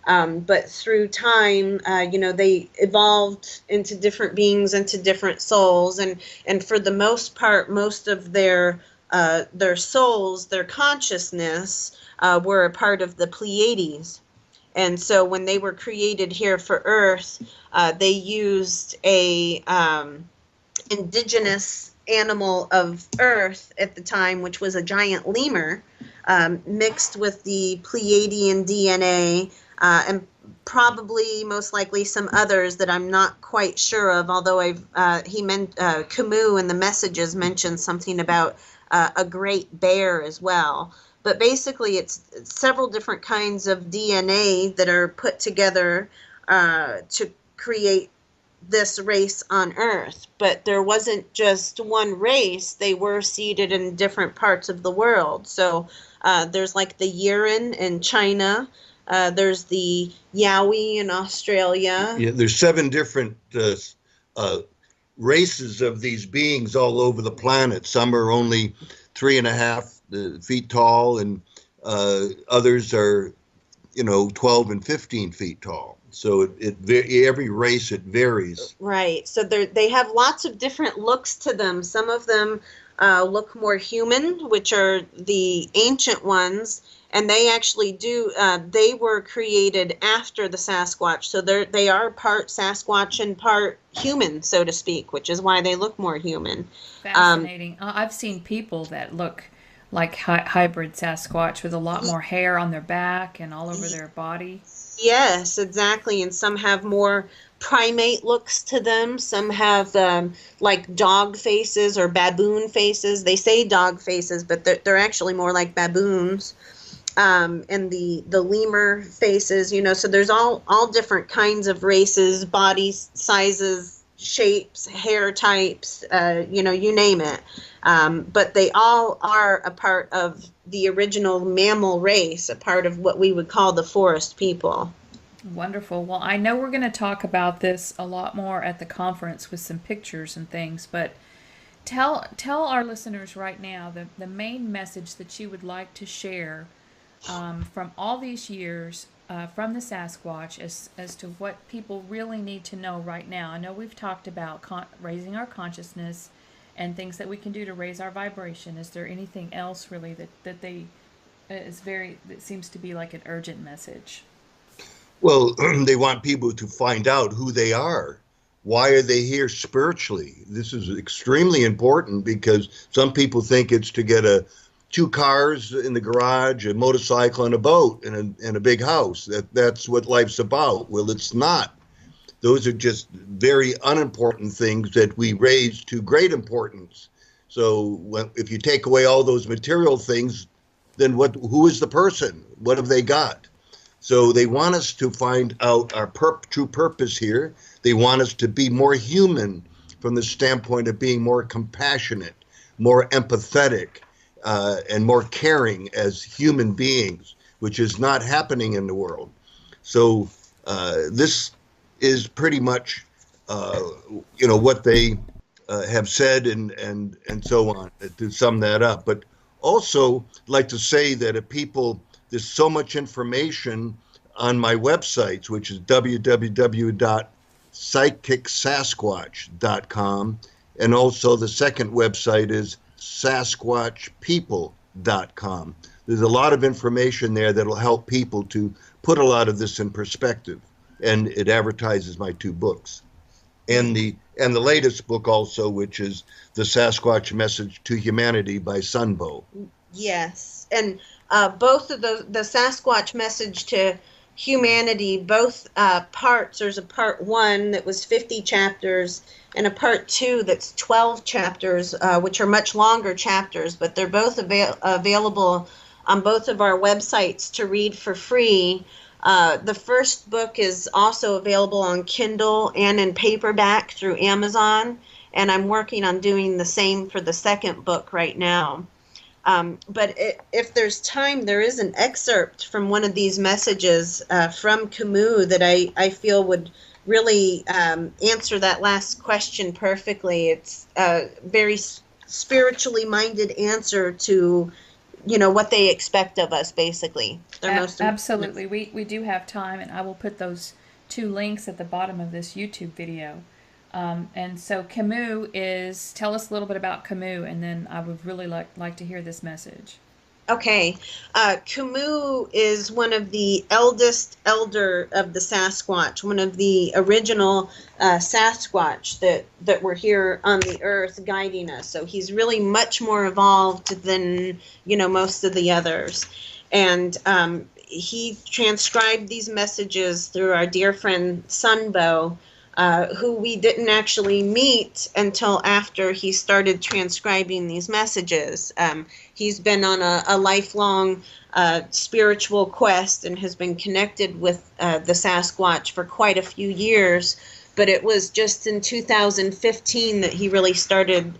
but through time, they evolved into different beings, into different souls, and for the most part, most of their souls, their consciousness, were a part of the Pleiades. And so when they were created here for Earth, they used a indigenous animal of Earth at the time, which was a giant lemur, mixed with the Pleiadian DNA, and probably most likely some others that I'm not quite sure of. Although Camus in the messages mentioned something about a great bear as well. But basically, it's several different kinds of DNA that are put together to create this race on Earth, but there wasn't just one race. They were seeded in different parts of the world. So there's like the Yurren in China. There's the Yowie in Australia.
Yeah, there's 7 different uh, races of these beings all over the planet. Some are only 3.5 feet tall, and others are, 12 and 15 feet tall. So every race, it varies.
Right. So they have lots of different looks to them. Some of them look more human, which are the ancient ones, and they actually do. They were created after the Sasquatch, so they are part Sasquatch and part human, so to speak, which is why they look more human.
Fascinating. I've seen people that look like hybrid Sasquatch with a lot more hair on their back and all over their body.
Yes, exactly. And some have more primate looks to them. Some have like dog faces or baboon faces. They say dog faces, but they're actually more like baboons. And the lemur faces, so there's all different kinds of races, body sizes, shapes, hair types, you name it. But they all are a part of the original mammal race, a part of what we would call the forest people.
Wonderful. Well, I know we're going to talk about this a lot more at the conference with some pictures and things, but tell our listeners right now the main message that you would like to share from all these years from the Sasquatch as to what people really need to know right now. I know we've talked about raising our consciousness and things that we can do to raise our vibration. Is there anything else really that seems to be like an urgent message?
Well, they want people to find out who they are. Why are they here spiritually? This is extremely important because some people think it's to get 2 cars in the garage, a motorcycle, and a boat, and a big house. That's what life's about. Well, it's not. Those are just very unimportant things that we raise to great importance. So if you take away all those material things, then who is the person? What have they got? So they want us to find out our true purpose here. They want us to be more human from the standpoint of being more compassionate, more empathetic, and more caring as human beings, which is not happening in the world. So this is pretty much, what they have said and so on, to sum that up. But also like to say that there's so much information on my websites, which is www.psychicsasquatch.com. And also the second website is sasquatchpeople.com. There's a lot of information there that'll help people to put a lot of this in perspective. And it advertises my 2 books. And the latest book also, which is The Sasquatch Message to Humanity by Sunbow.
Yes. And both of the Sasquatch Message to Humanity, both parts, there's a part 1 that was 50 chapters and a part 2 that's 12 chapters, which are much longer chapters, but they're both available on both of our websites to read for free. The first book is also available on Kindle and in paperback through Amazon, and I'm working on doing the same for the second book right now. But if there's time, there is an excerpt from one of these messages from Camus that I feel would really answer that last question perfectly. It's a very spiritually minded answer to, what they expect of us, basically.
Absolutely. We do have time, and I will put those 2 links at the bottom of this YouTube video. And so Camus tell us a little bit about Camus, and then I would really like to hear this message.
Okay. Camus is one of the eldest elder of the Sasquatch, one of the original Sasquatch that were here on the earth guiding us. So he's really much more evolved than, most of the others. And he transcribed these messages through our dear friend Sunbow, who we didn't actually meet until after he started transcribing these messages. He's been on a lifelong spiritual quest and has been connected with the Sasquatch for quite a few years. but it was just in 2015 that he really started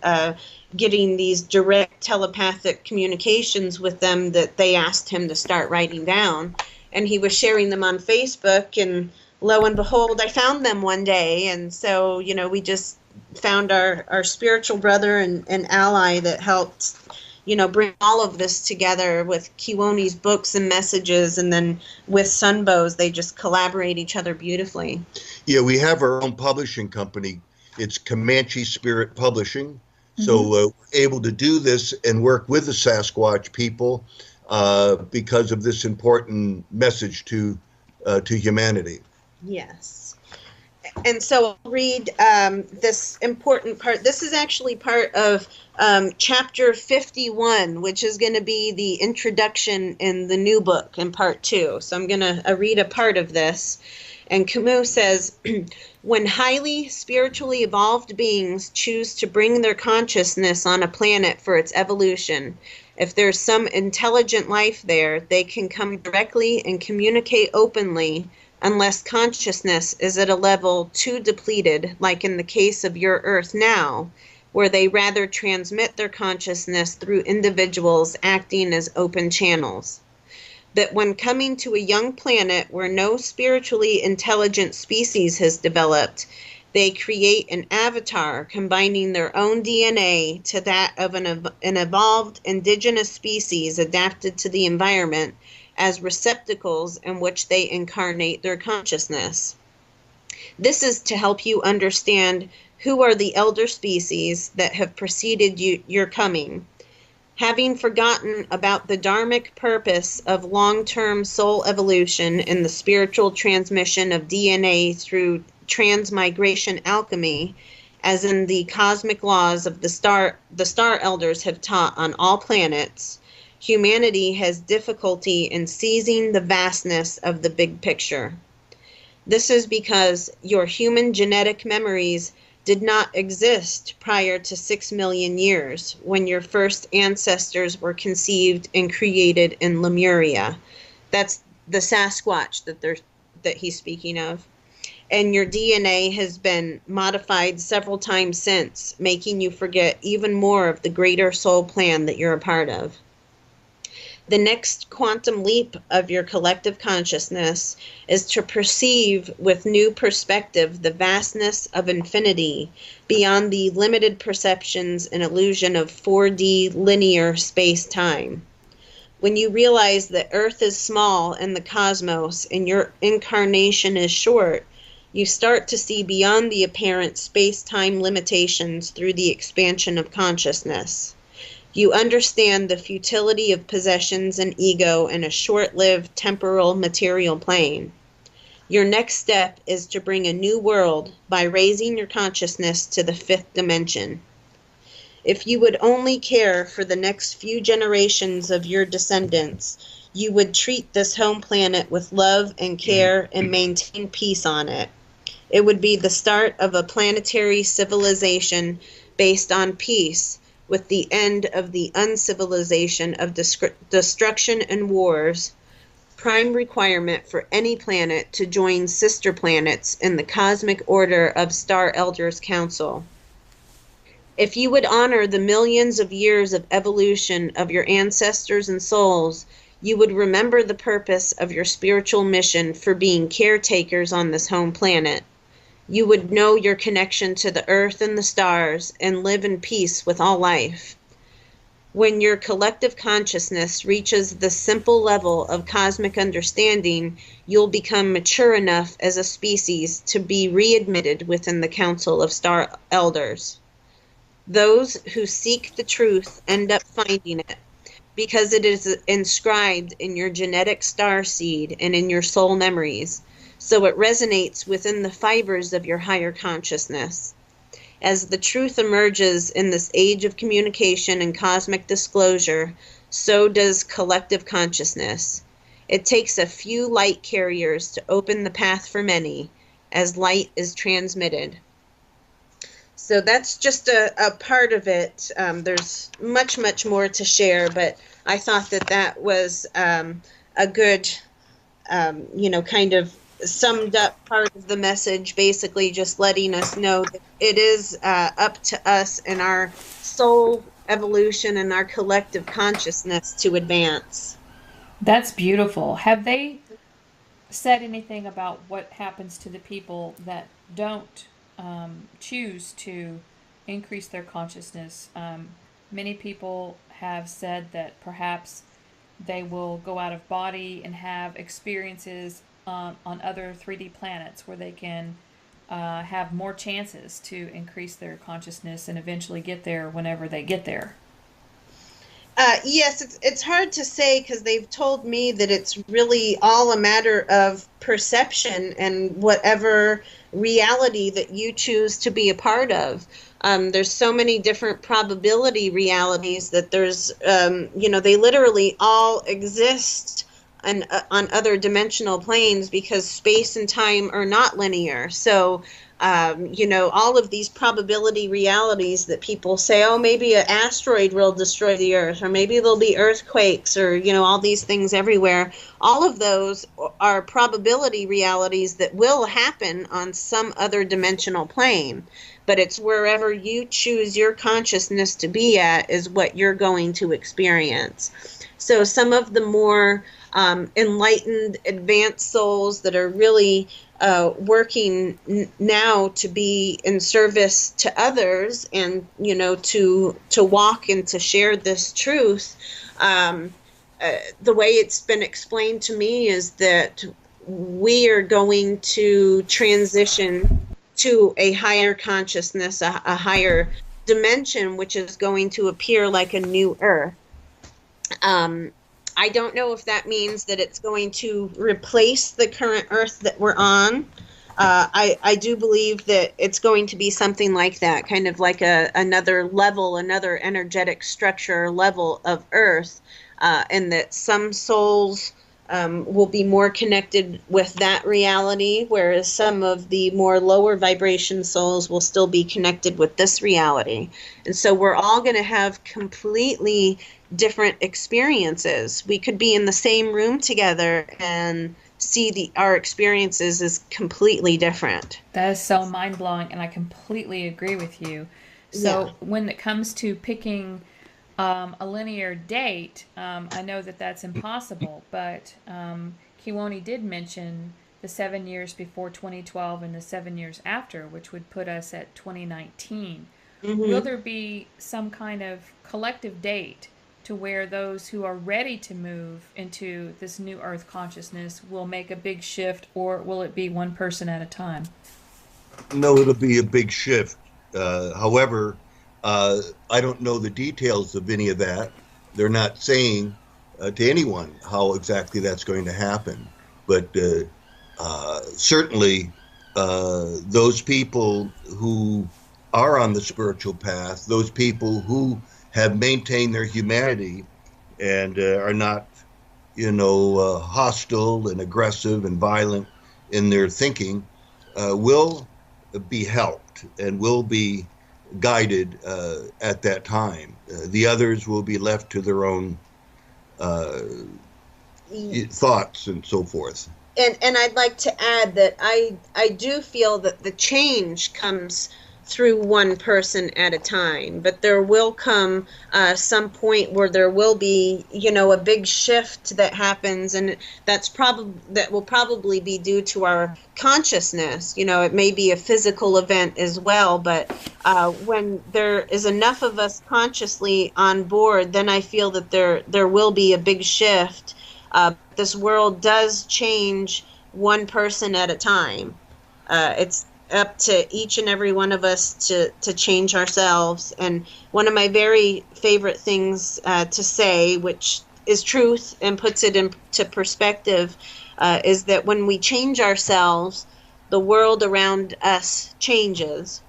getting these direct telepathic communications with them that they asked him to start writing down. And he was sharing them on Facebook, and lo and behold, I found them one day. And so, we just found our spiritual brother and ally that helped, bring all of this together with Kiwoni's books and messages, and then with Sunbow's, they just collaborate each other beautifully.
Yeah, we have our own publishing company. It's Comanche Spirit Publishing. So we're able to do this and work with the Sasquatch people because of this important message to humanity.
Yes. And so I'll read this important part. This is actually part of chapter 51, which is going to be the introduction in the new book in part 2. So I'm going to read a part of this. And Camus says, when highly spiritually evolved beings choose to bring their consciousness on a planet for its evolution, if there's some intelligent life there, they can come directly and communicate openly, unless consciousness is at a level too depleted, like in the case of your Earth now, where they rather transmit their consciousness through individuals acting as open channels. That when coming to a young planet where no spiritually intelligent species has developed, they create an avatar combining their own DNA to that of an evolved indigenous species adapted to the environment as receptacles in which they incarnate their consciousness. This is to help you understand who are the elder species that have preceded your coming. Having forgotten about the dharmic purpose of long-term soul evolution and the spiritual transmission of DNA through transmigration alchemy, as in the cosmic laws of the star elders have taught on all planets, humanity has difficulty in seizing the vastness of the big picture. This is because your human genetic memories did not exist prior to 6 million years, when your first ancestors were conceived and created in Lemuria. That's the Sasquatch that he's speaking of. And your DNA has been modified several times since, making you forget even more of the greater soul plan that you're a part of. The next quantum leap of your collective consciousness is to perceive with new perspective the vastness of infinity beyond the limited perceptions and illusion of 4D linear space-time. When you realize that Earth is small in the cosmos and your incarnation is short, you start to see beyond the apparent space-time limitations through the expansion of consciousness. You understand the futility of possessions and ego in a short-lived temporal material plane. Your next step is to bring a new world by raising your consciousness to the 5th dimension. If you would only care for the next few generations of your descendants, you would treat this home planet with love and care and maintain peace on it. It would be the start of a planetary civilization based on peace, with the end of the uncivilization of destruction and wars, prime requirement for any planet to join sister planets in the cosmic order of Star Elders Council. If you would honor the millions of years of evolution of your ancestors and souls, you would remember the purpose of your spiritual mission for being caretakers on this home planet. You would know your connection to the earth and the stars and live in peace with all life. When your collective consciousness reaches the simple level of cosmic understanding, you'll become mature enough as a species to be readmitted within the Council of Star Elders. Those who seek the truth end up finding it, because it is inscribed in your genetic star seed and in your soul memories. So it resonates within the fibers of your higher consciousness. As the truth emerges in this age of communication and cosmic disclosure, so does collective consciousness. It takes a few light carriers to open the path for many, as light is transmitted. So that's just a part of it. There's much, much more to share, but I thought that was a good, kind of summed up part of the message, basically just letting us know that it is up to us and our soul evolution and our collective consciousness to advance.
That's beautiful. Have they said anything about what happens to the people that don't choose to increase their consciousness? Many people have said that perhaps they will go out of body and have experiences on other 3D planets where they can have more chances to increase their consciousness and eventually get there whenever they get there.
Yes, it's hard to say because they've told me that it's really all a matter of perception and whatever reality that you choose to be a part of. There's so many different probability realities that they literally all exist on other dimensional planes because space and time are not linear. So all of these probability realities that people say, oh, maybe an asteroid will destroy the Earth, or maybe there'll be earthquakes, or, all these things everywhere. All of those are probability realities that will happen on some other dimensional plane. But it's wherever you choose your consciousness to be at is what you're going to experience. So some of the more enlightened, advanced souls that are really working now to be in service to others and to walk and to share this truth, the way it's been explained to me is that we are going to transition to a higher consciousness, a higher dimension, which is going to appear like a new earth. I don't know if that means that it's going to replace the current Earth that we're on. I do believe that it's going to be something like that, kind of like another level, another energetic structure level of Earth, and that some souls will be more connected with that reality, whereas some of the more lower vibration souls will still be connected with this reality. And so we're all going to have completely different experiences. We could be in the same room together and see our experiences as completely different.
That is so mind blowing, and I completely agree with you.
Yeah.
So, when it comes to picking a linear date, I know that that's impossible, but Kiwoni did mention the 7 years before 2012 and the 7 years after, which would put us at 2019. Will
Mm-hmm.
there be some kind of collective date to where those who are ready to move into this new earth consciousness will make a big shift, or will it be one person at a time?
No, it'll be a big shift. However, I don't know the details of any of that. They're not saying to anyone how exactly that's going to happen. But certainly, those people who are on the spiritual path, those people who have maintained their humanity and are not, hostile and aggressive and violent in their thinking, will be helped and will be guided at that time. The others will be left to their own uh, thoughts and so forth.
And I'd like to add that I do feel that the change comes through one person at a time, but there will come some point where there will be a big shift that happens, and that will probably be due to our consciousness. It may be a physical event as well, but when there is enough of us consciously on board, then I feel that there will be a big shift. This world does change one person at a time. It's up to each and every one of us to change ourselves. And one of my very favorite things to say, which is truth and puts it into perspective, is that when we change ourselves, the world around us changes.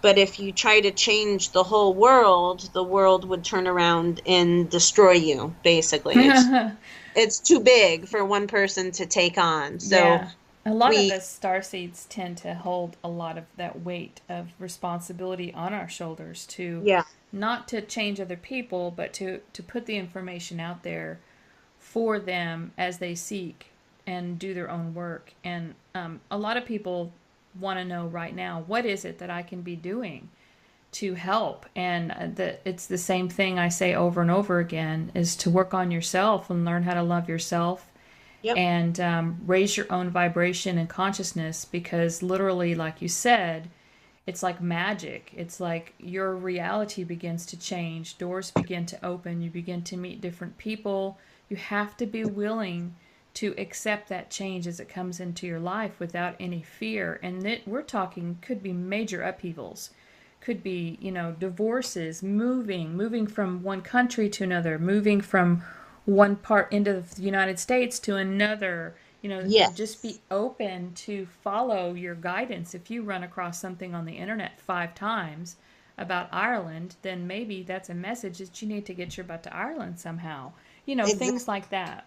But if you try to change the whole world, the world would turn around and destroy you, basically. It's too big for one person to take on. So
Yeah. A lot of
we,
us starseeds tend to hold a lot of that weight of responsibility on our shoulders to
yeah,
not to change other people, but to put the information out there for them as they seek and do their own work. And a lot of people want to know right now, what is it that I can be doing to help? And it's the same thing I say over and over again, is to work on yourself and learn how to love yourself
Yep.
and raise your own vibration and consciousness, because literally, like you said, it's like magic. It's like your reality begins to change, doors begin to open, you begin to meet different people. You have to be willing to accept that change as it comes into your life without any fear. And we're talking, could be major upheavals, could be, divorces, moving from one country to another, moving from one part into the United States to another. Just be
Yes.
open to follow your guidance. If you run across something on the internet 5 times about Ireland, then maybe that's a message that you need to get your butt to Ireland somehow. Things like that.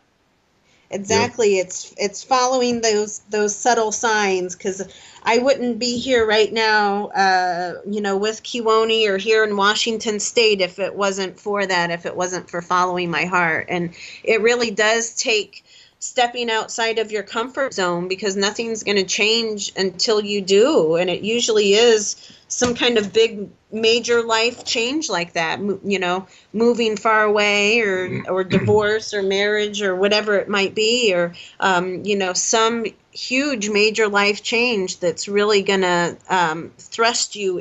Yep.
Exactly. It's following those subtle signs, because I wouldn't be here right now, with Kiwani or here in Washington State if it wasn't for that, if it wasn't for following my heart. And it really does take stepping outside of your comfort zone, because nothing's going to change until you do. And it usually is some kind of big major life change like that, moving far away, or divorce or marriage or whatever it might be, or some huge major life change that's really going to thrust you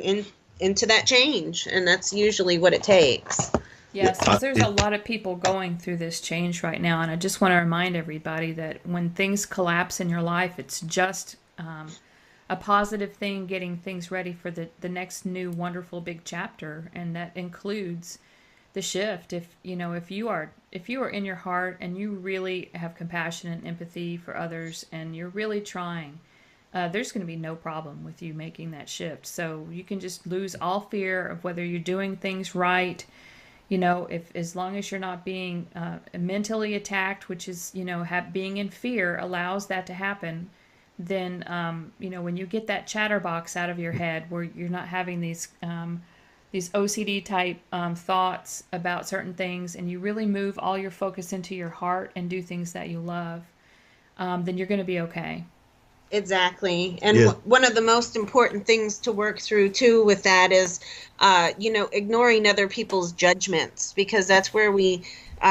into that change. And that's usually what it takes.
Yeah.
Yes, because there's a lot of people going through this change right now, and I just want to remind everybody that when things collapse in your life, it's just a positive thing, getting things ready for the next new wonderful big chapter, and that includes the shift. If you are in your heart and you really have compassion and empathy for others, and you're really trying, there's going to be no problem with you making that shift. So you can just lose all fear of whether you're doing things right. If, as long as you're not being mentally attacked, which is, being in fear allows that to happen, then when you get that chatterbox out of your head, where you're not having these OCD type thoughts about certain things, and you really move all your focus into your heart and do things that you love, then you're going to be okay.
Exactly. And
Yeah.
one of the most important things to work through too with that is, ignoring other people's judgments, because that's where we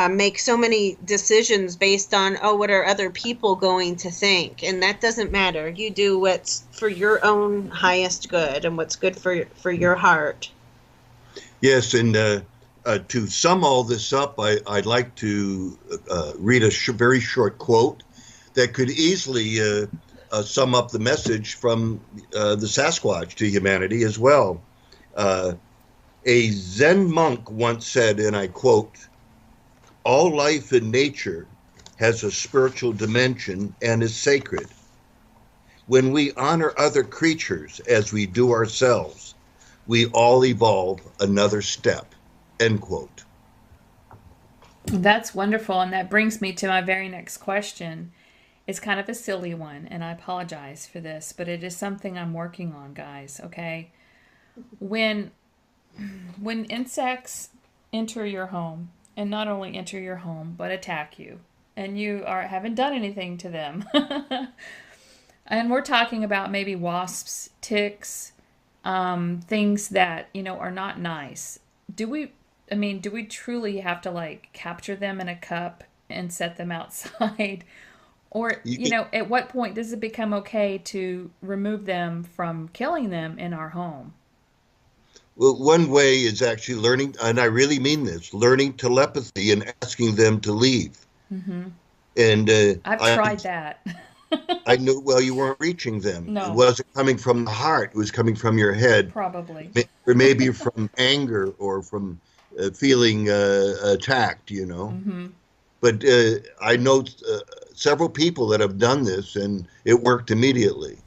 make so many decisions based on, oh, what are other people going to think? And that doesn't matter. You do what's for your own highest good and what's good for your heart.
Yes, and to sum all this up, I'd like to read a very short quote that could easily sum up the message from the Sasquatch to humanity as well. A Zen monk once said, and I quote, "All life in nature has a spiritual dimension and is sacred. When we honor other creatures as we do ourselves, we all evolve another step." End quote.
That's wonderful, and that brings me to my very next question. It's kind of a silly one, and I apologize for this, but it is something I'm working on, guys. Okay, when insects enter your home, and not only enter your home but attack you, and you haven't done anything to them, and we're talking about maybe wasps, ticks, things that are not nice. Do we? I mean, do we truly have to like capture them in a cup and set them outside? Or,
You,
at what point does it become okay to remove them from killing them in our home?
well, one way is actually learning, and I really mean this, learning telepathy and asking them to leave.
Hmm.
And
I've tried that.
I knew, well, you weren't reaching them. It
No,
wasn't coming from the heart. It was coming from your head,
probably.
or maybe from anger or from feeling attacked.
Hmm.
But I know several people that have done this, and it worked immediately.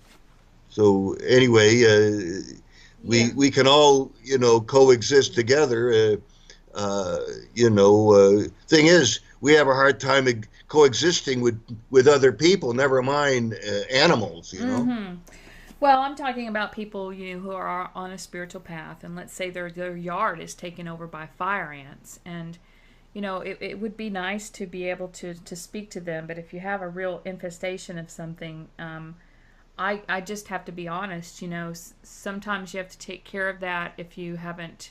So anyway,
Yeah.
we can all coexist together. Thing is, we have a hard time coexisting with other people. Never mind animals.
Hmm. Well, I'm talking about people, who are on a spiritual path, and let's say their yard is taken over by fire ants, and it would be nice to be able to speak to them, but if you have a real infestation of something, I just have to be honest. Sometimes you have to take care of that if you haven't,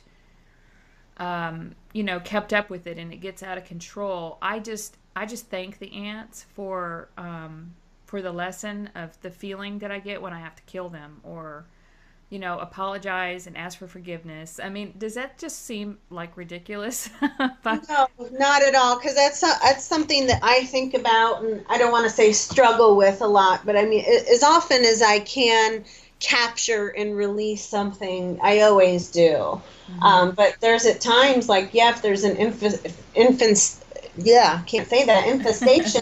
kept up with it and it gets out of control. I just thank the ants for the lesson of the feeling that I get when I have to kill them, or apologize and ask for forgiveness. I mean, does that just seem like ridiculous? But
No, not at all, because that's something that I think about, and I don't want to say struggle with a lot, but I mean, as often as I can capture and release something, I always do. But there's at times like, yeah, if there's an infant, yeah, can't say that, infestation,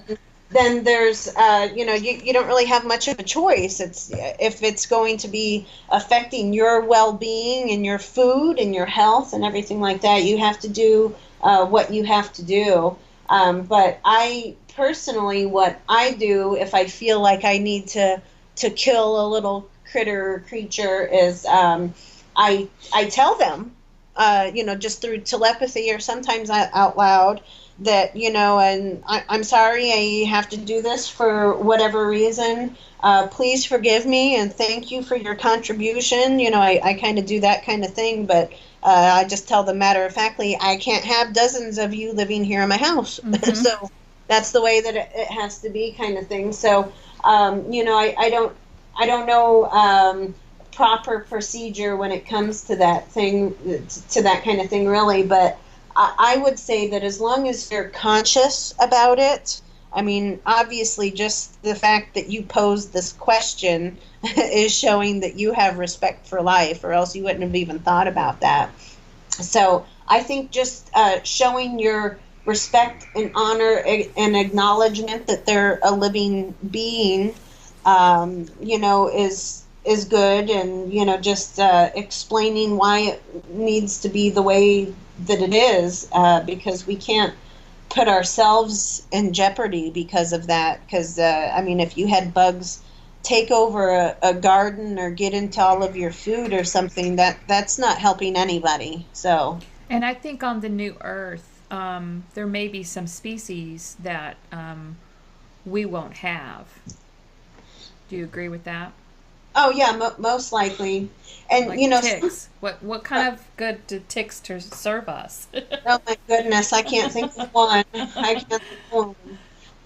then there's, you don't really have much of a choice. It's if it's going to be affecting your well-being and your food and your health and everything like that, you have to do what you have to do. But I personally, what I do if I feel like I need to kill a little critter or creature is I tell them, just through telepathy or sometimes out loud, that and I'm sorry I have to do this for whatever reason. Please forgive me and thank you for your contribution. I kind of do that kind of thing, but I just tell them matter of factly, I can't have dozens of you living here in my house. So that's the way that it has to be, kind of thing. So I don't know proper procedure when it comes to that thing, to that kind of thing, really, but I would say that as long as you're conscious about it, I mean, obviously, just the fact that you posed this question is showing that you have respect for life, or else you wouldn't have even thought about that. So I think just showing your respect and honor and acknowledgement that they're a living being, is good, and just explaining why it needs to be the way that it is, because we can't put ourselves in jeopardy because of that. Because I mean, if you had bugs take over a garden or get into all of your food or something, that's not helping anybody. So,
and I think on the new Earth, there may be some species that we won't have. Do you agree with that?
oh yeah, most likely. And
Like ticks. What kind of good do ticks to serve us?
oh my goodness, I can't think of one. I can't think of one.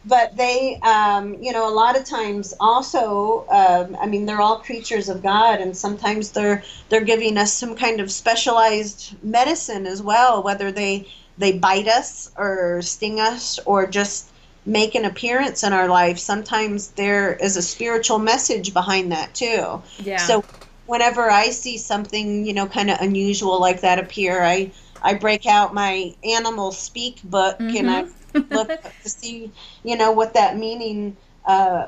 But they, a lot of times also, I mean, they're all creatures of God, and sometimes they're giving us some kind of specialized medicine as well, whether they bite us or sting us or just make an appearance in our life. Sometimes there is a spiritual message behind that too.
Yeah.
So whenever I see something, kind of unusual like that appear, I break out my animal speak book and I look up to see, what that meaning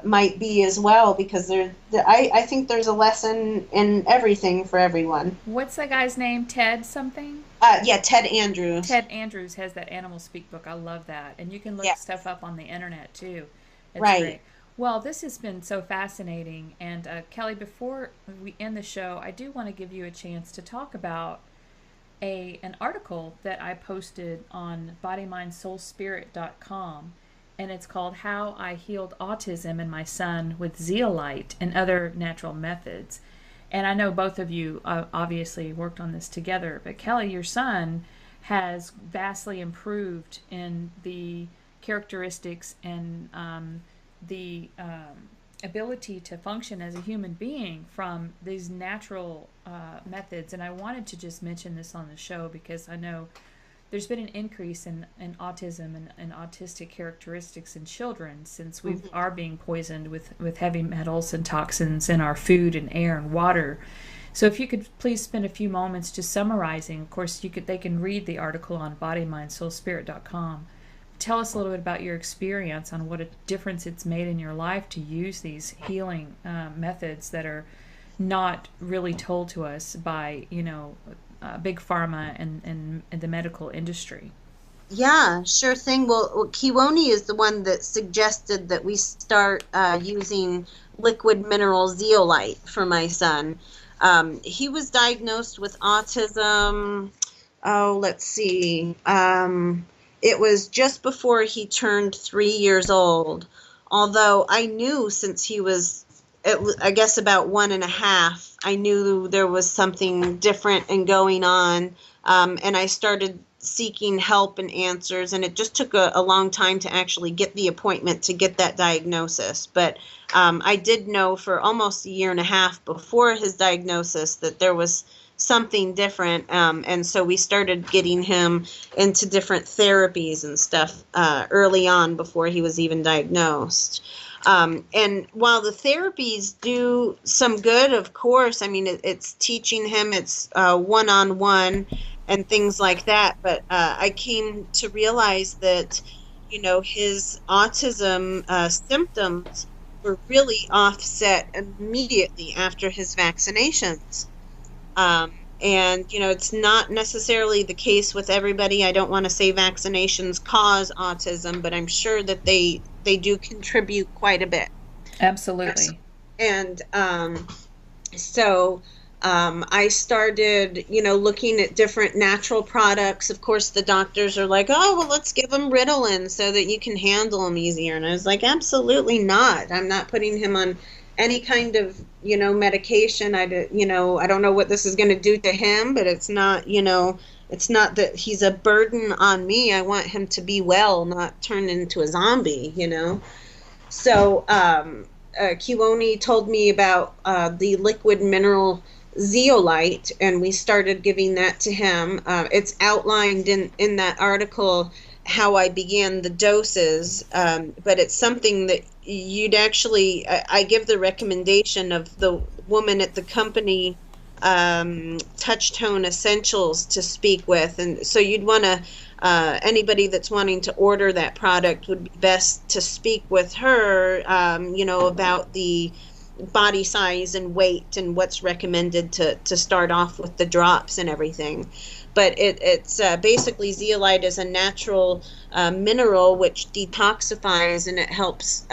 might be as well, because I think there's a lesson in everything for everyone.
What's that guy's name? Ted something?
Yeah, Ted Andrews.
Ted Andrews has that animal speak book. I love that. And you can look
Yeah,
stuff up on the internet too. It's
right.
great. Well, this has been so fascinating. And Kelly, before we end the show, I do want to give you a chance to talk about an article that I posted on bodymindsoulspirit.com, and it's called How I Healed Autism in My Son with Zeolite and Other Natural Methods. And I know both of you obviously worked on this together, but Kelly, your son has vastly improved in the characteristics and the ability to function as a human being from these natural methods. And I wanted to just mention this on the show because I know there's been an increase in autism and autistic characteristics in children since we are being poisoned with heavy metals and toxins in our food and air and water. So if you could please spend a few moments just summarizing. Of course, they can read the article on bodymindsoulspirit.com. Tell us a little bit about your experience on what a difference it's made in your life to use these healing methods that are not really told to us by, big pharma and the medical industry.
Yeah, sure thing. Well, Kiwoni is the one that suggested that we start using liquid mineral zeolite for my son. He was diagnosed with autism. Oh, let's see. it was just before he turned 3 years old. Although I knew since he was, I guess, about 1.5, I knew there was something different and going on. And I started seeking help and answers, and it just took a long time to actually get the appointment to get that diagnosis. But I did know for almost 1.5 years before his diagnosis that there was something different, and so we started getting him into different therapies and stuff early on before he was even diagnosed. And while the therapies do some good, of course, I mean, it's teaching him, it's one-on-one and things like that. But I came to realize that, his autism symptoms were really offset immediately after his vaccinations. And, it's not necessarily the case with everybody. I don't want to say vaccinations cause autism, but I'm sure that they do contribute quite a bit.
Absolutely.
And so I started, looking at different natural products. Of course, the doctors are like, oh, well, let's give him Ritalin so that you can handle him easier. And I was like, absolutely not. I'm not putting him on any kind of, medication. I don't know what this is going to do to him, but it's not, it's not that he's a burden on me. I want him to be well, not turn into a zombie, So Kiwoni told me about the liquid mineral zeolite, and we started giving that to him. It's outlined in that article how I began the doses, but it's something that you'd actually, I give the recommendation of the woman at the company, Touch Tone Essentials, to speak with. And so you'd want to, anybody that's wanting to order that product would be best to speak with her, about the body size and weight and what's recommended to start off with the drops and everything. But it's basically, zeolite is a natural mineral which detoxifies, and it helps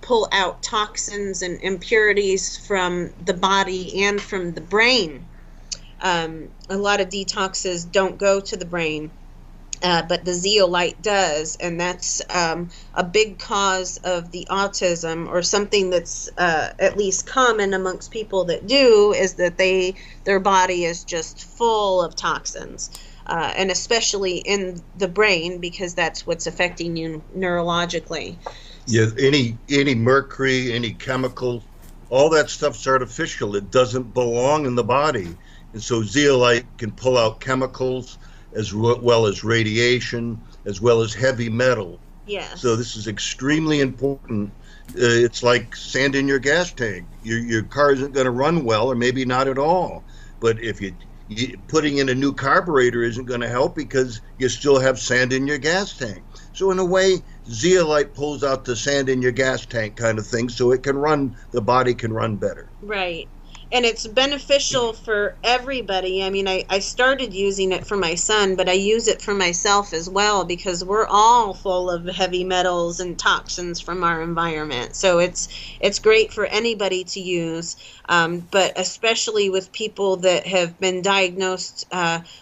pull out toxins and impurities from the body and from the brain. A lot of detoxes don't go to the brain, but the zeolite does, and that's a big cause of the autism, or something that's at least common amongst people that do, is that their body is just full of toxins, and especially in the brain, because that's what's affecting you neurologically.
Yeah, any mercury, any chemical, all that stuff's artificial. It doesn't belong in the body, and so zeolite can pull out chemicals, as well as radiation, as well as heavy metal.
Yes.
So this is extremely important. It's like sand in your gas tank. Your car isn't going to run well, or maybe not at all. But if you putting in a new carburetor isn't going to help, because you still have sand in your gas tank. So in a way, zeolite pulls out the sand in your gas tank kind of thing, so it can run, the body can run better.
Right. And it's beneficial for everybody. I mean, I started using it for my son, but I use it for myself as well, because we're all full of heavy metals and toxins from our environment. So it's great for anybody to use, but especially with people that have been diagnosed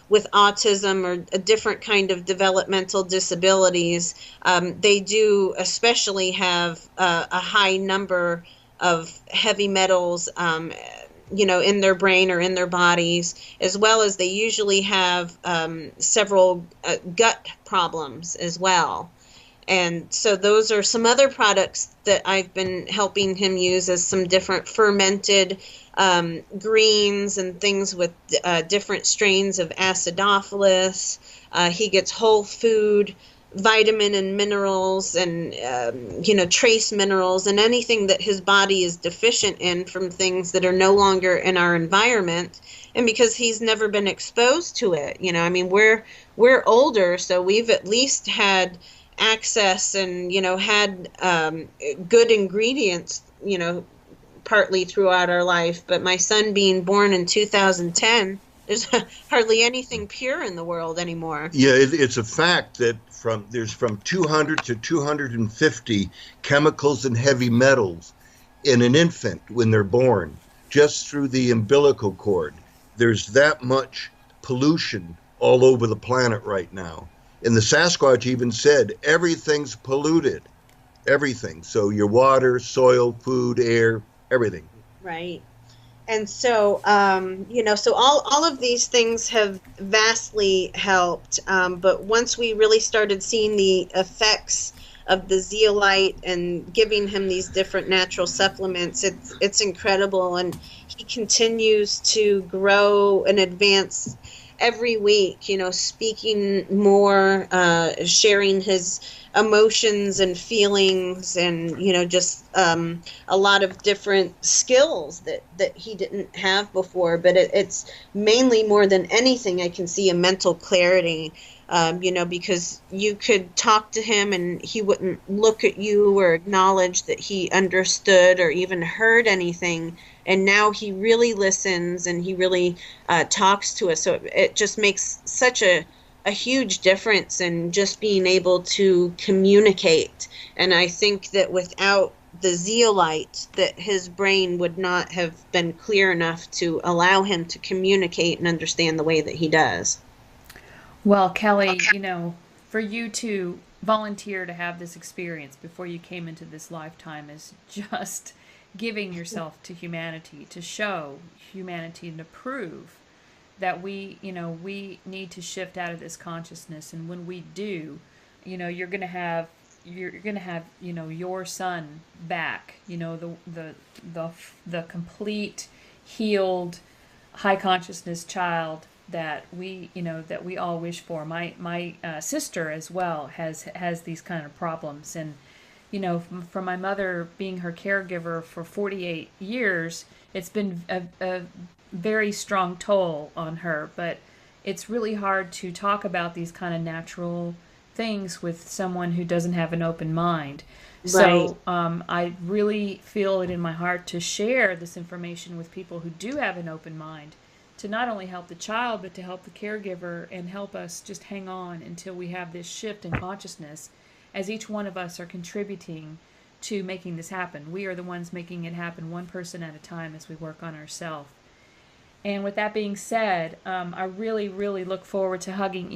with autism or a different kind of developmental disabilities. They do especially have a high number of heavy metals in their brain or in their bodies, as well as they usually have several gut problems as well. And so those are some other products that I've been helping him use, as some different fermented greens and things with different strains of acidophilus. He gets whole food vitamin and minerals, and trace minerals, and anything that his body is deficient in from things that are no longer in our environment. And because he's never been exposed to it, I mean, we're older, so we've at least had access and had good ingredients partly throughout our life. But my son being born in 2010, there's hardly anything pure in the world anymore.
Yeah, it's a fact that there's from 200 to 250 chemicals and heavy metals in an infant when they're born, just through the umbilical cord. There's that much pollution all over the planet right now. And the Sasquatch even said, everything's polluted, everything. So your water, soil, food, air, everything.
Right. And so, so all of these things have vastly helped. But once we really started seeing the effects of the zeolite and giving him these different natural supplements, it's incredible. And he continues to grow and advance every week, speaking more, sharing his emotions and feelings, and just a lot of different skills that he didn't have before. But it's mainly, more than anything, I can see a mental clarity, because you could talk to him and he wouldn't look at you or acknowledge that he understood or even heard anything. And now he really listens, and he really talks to us. So it just makes such a huge difference in just being able to communicate. And I think that without the zeolite, that his brain would not have been clear enough to allow him to communicate and understand the way that he does.
Well, Kelly, for you to volunteer to have this experience before you came into this lifetime is just giving yourself to humanity, to show humanity and to prove that we need to shift out of this consciousness. And when we do, you're going to have your son back, the complete healed high consciousness child that we all wish for. My sister as well has these kind of problems. And from my mother being her caregiver for 48 years, it's been a very strong toll on her. But it's really hard to talk about these kind of natural things with someone who doesn't have an open mind.
Right.
So I really feel it in my heart to share this information with people who do have an open mind, to not only help the child, but to help the caregiver and help us just hang on until we have this shift in consciousness, as each one of us are contributing to making this happen. We are the ones making it happen, one person at a time, as we work on ourselves. And with that being said, I really, really look forward to hugging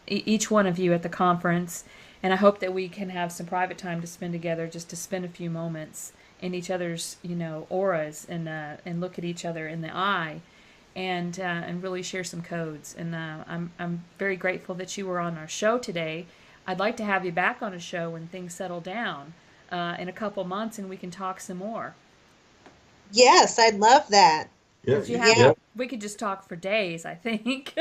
each one of you at the conference. And I hope that we can have some private time to spend together, just to spend a few moments in each other's, auras, and look at each other in the eye, and really share some codes. And I'm very grateful that you were on our show today. I'd like to have you back on a show when things settle down in a couple months, and we can talk some more.
Yes, I'd love that.
Yeah.
We could just talk for days, I think.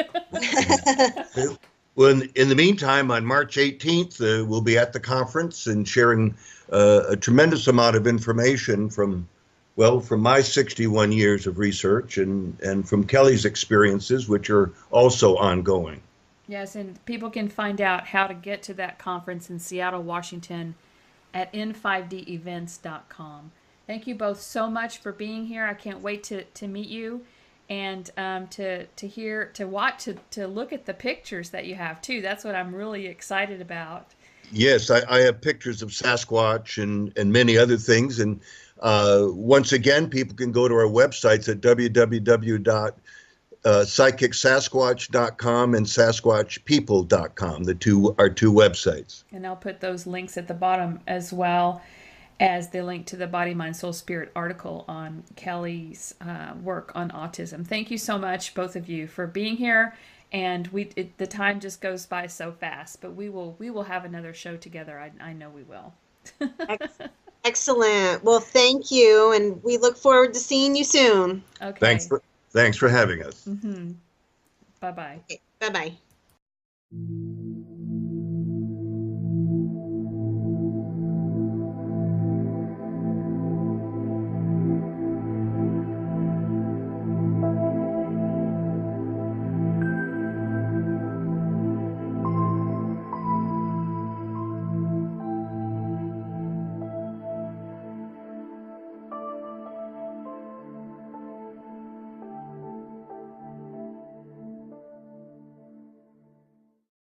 Well, in the meantime, on March 18th, we'll be at the conference and sharing a tremendous amount of information from my 61 years of research, and from Kelly's experiences, which are also ongoing.
Yes, and people can find out how to get to that conference in Seattle, Washington at n5devents.com. Thank you both so much for being here. I can't wait to meet you, and to look at the pictures that you have too. That's what I'm really excited about.
Yes, I have pictures of Sasquatch and many other things. And once again, people can go to our websites at www.psychicsasquatch.com and sasquatchpeople.com. Our two websites.
And I'll put those links at the bottom, as well as the link to the Body, Mind, Soul, Spirit article on Kelly's work on autism. Thank you so much, both of you, for being here. And the time just goes by so fast, but we will have another show together. I know we will.
Excellent. Well, thank you, and we look forward to seeing you soon.
Okay.
Thanks for having us.
Mm-hmm. Bye-bye.
Okay. Bye-bye.